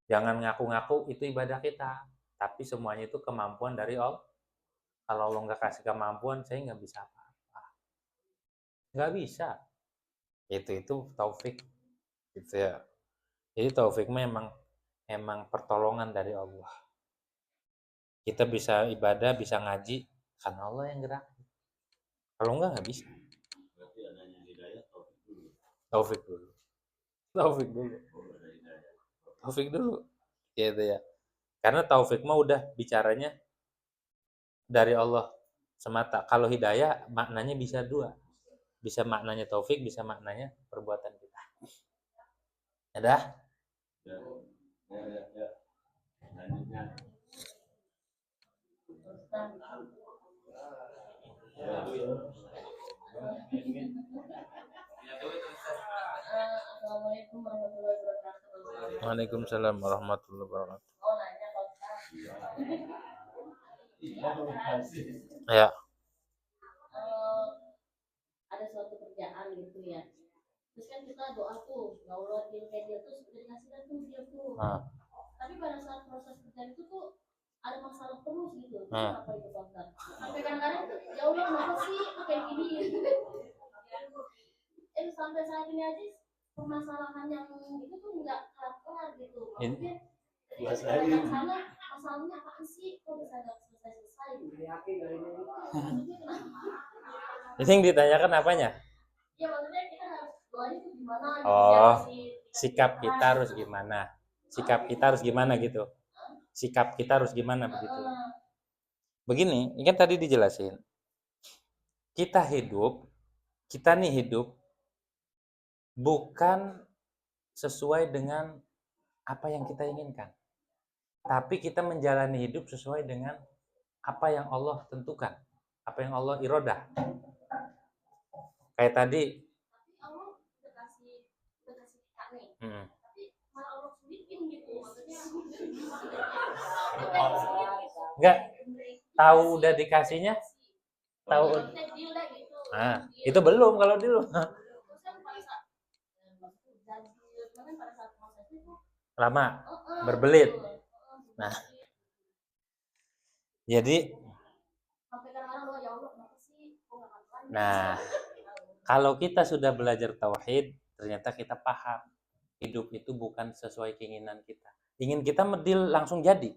ngaku-ngaku itu ibadah kita. Tapi semuanya itu kemampuan dari Allah. Kalau Allah nggak kasih kemampuan, saya nggak bisa apa-apa. Nggak bisa. Itu taufik. Gitu ya. Jadi taufik emang pertolongan dari Allah. Kita bisa ibadah, bisa ngaji, karena Allah yang gerak. Kalau nggak bisa. Berarti adanya hidayah taufik dulu. Taufik dulu. Taufik dulu. Oh, ada hidayah. Taufik dulu. Gitu ya. Karena taufik mah udah bicaranya dari Allah semata. Kalau hidayah maknanya bisa dua. Bisa maknanya taufik, bisa maknanya perbuatan kita. Ya dah. Ya, ya. Lanjutnya. Assalamualaikum warahmatullahi wabarakatuh. Waalaikumsalam warahmatullahi wabarakatuh. Oh, nanya Pak Ustaz. Ya. Eh, ada suatu kerjaan gitu ya. Terus kan kita doa tuh, ya Allah dia tuh sudah dikasihkan tuh dia tuh. Tapi pada saat proses kerjaan itu tuh ada masalah terus gitu. Apa itu Pak Ustaz? Sampai kadang-kadang tuh, ya Allah kenapa sih kayak gini? Sampai saat ini aja permasalahan yang itu tuh nggak kelar gitu. Maksudnya dari sana masalahnya apa sih? Kok bisa nggak selesai-selesai? Maksudnya kenapa? Ini yang ditanyakan apanya? Ya maksudnya kita harus doanya tuh gimana gitu Oh, sih. sikap kita harus gimana? Sikap kita harus gimana gitu? Sikap kita harus gimana begitu? Begini, ini kan tadi dijelasin. Kita nih hidup bukan sesuai dengan apa yang kita inginkan. Tapi kita menjalani hidup sesuai dengan apa yang Allah tentukan. Apa yang Allah irodah. Kayak tadi. Tapi Allah udah kasih kita nih. Hmm. Tapi malah Allah sulitin gitu. Maksudnya Enggak. Tahu udah dikasihnya? Tahu. Nah, itu belum kalau dulu. Lama, berbelit. Nah, Jadi, Sampai kadang-kadang doa, ya Allah kenapa sih kok nggak makan? nah, kalau kita sudah belajar tauhid, ternyata kita paham hidup itu bukan sesuai keinginan kita. Ingin kita medil langsung jadi.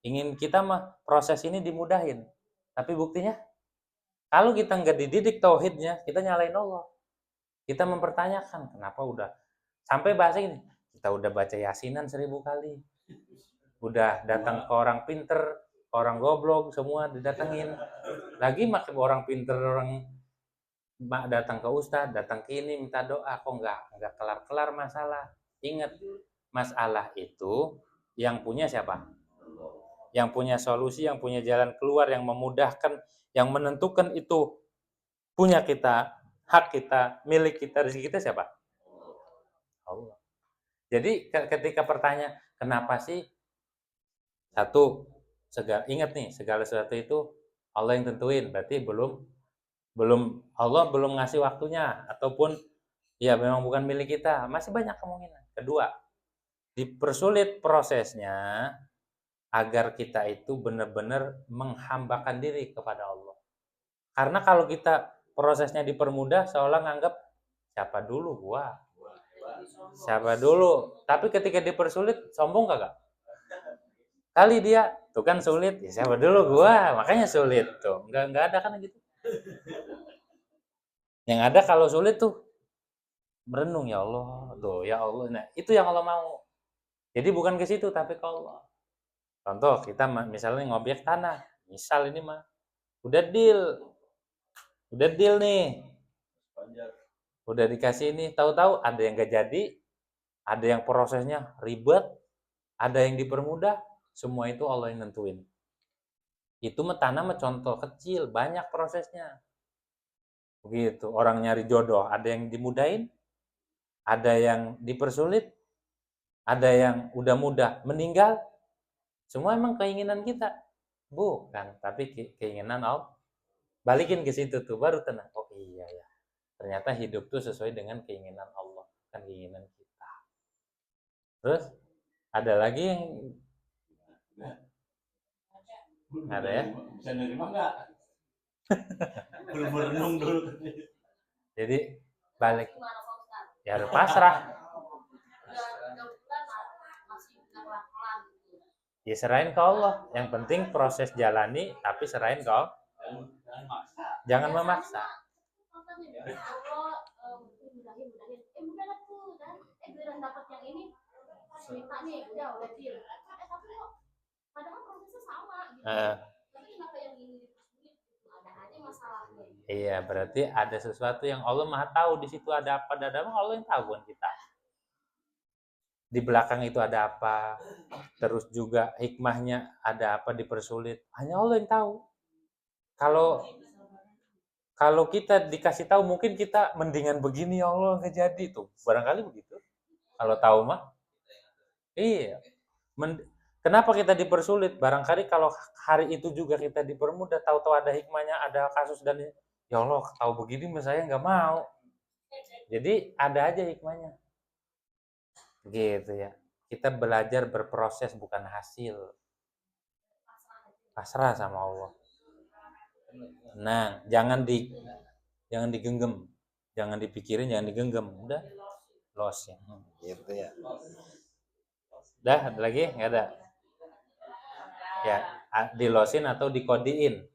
Ingin kita mah proses ini dimudahin. Tapi buktinya, kalau kita nggak dididik tauhidnya, kita nyalain Allah. Kita mempertanyakan, kenapa udah sampai bahasa ini, kita udah baca yasinan 1000 kali. Udah datang ke orang pinter, orang goblok, semua didatengin. Lagi makin orang pinter, orang datang ke ustadz, datang ke ini minta doa, kok nggak kelar-kelar masalah. Ingat, masalah itu yang punya siapa? Yang punya solusi, yang punya jalan keluar, yang memudahkan, yang menentukan itu punya kita, hak kita, milik kita, rezeki kita siapa? Allah. Jadi ketika pertanyaan, kenapa sih? Satu, ingat nih, segala sesuatu itu Allah yang tentuin, berarti Allah belum ngasih waktunya, ataupun ya memang bukan milik kita, masih banyak kemungkinan. Kedua, dipersulit prosesnya agar kita itu benar-benar menghambakan diri kepada Allah. Karena kalau kita prosesnya dipermudah, seolah nganggap siapa dulu gua, siapa dulu. Tapi ketika dipersulit, sombong kagak? Kali dia tuh kan sulit, ya siapa dulu gua, makanya sulit tuh. Nggak ada kan gitu. Yang ada kalau sulit tuh merenung, ya Allah, tuh ya Allah. Nah, itu yang Allah mau. Jadi bukan ke situ tapi ke Allah. Contoh kita misalnya ngobjek tanah, misal ini mah udah deal nih, udah dikasih ini, tahu-tahu ada yang gak jadi, ada yang prosesnya ribet, ada yang dipermudah, semua itu Allah yang nentuin. Itu mah tanah mah contoh kecil, banyak prosesnya. Begitu, orang nyari jodoh, ada yang dimudahin, ada yang dipersulit, ada yang udah mudah meninggal. Semua emang keinginan kita, bukan, tapi keinginan Allah. Balikin ke situ tuh, baru tenang. Oh iya ya, ternyata hidup tuh sesuai dengan keinginan Allah, bukan keinginan kita. Terus ada lagi yang ada ya? Bisa nerima nggak? Belum merenung dulu. Jadi balik, ya harus pasrah. Ya serahin ke Allah. Yang penting proses jalani, tapi serahin ke Allah. Jangan memaksa. Iya, berarti ada sesuatu yang Allah Maha tahu di situ ada apa, dan Allah yang tahu bukan kita. Di belakang itu ada apa, terus juga hikmahnya ada apa dipersulit, hanya Allah yang tahu. Kalau kita dikasih tahu, mungkin kita mendingan begini, ya Allah nggak jadi tuh, barangkali begitu. Kalau tahu mah, iya. Kenapa kita dipersulit? Barangkali kalau hari itu juga kita dipermudah, tahu-tahu ada hikmahnya, ada kasus dan ya Allah tahu begini, saya nggak mau. Jadi ada aja hikmahnya. Gitu ya. Kita belajar berproses bukan hasil. Pasrah sama Allah. Nah, jangan digenggam. Jangan dipikirin, jangan digenggam. Udah loss ya. Gitu ya. Udah, ada lagi? Nggak ada. Ya, dilosin atau dikodiin.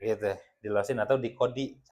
Gitu. Dilosin atau dikodi.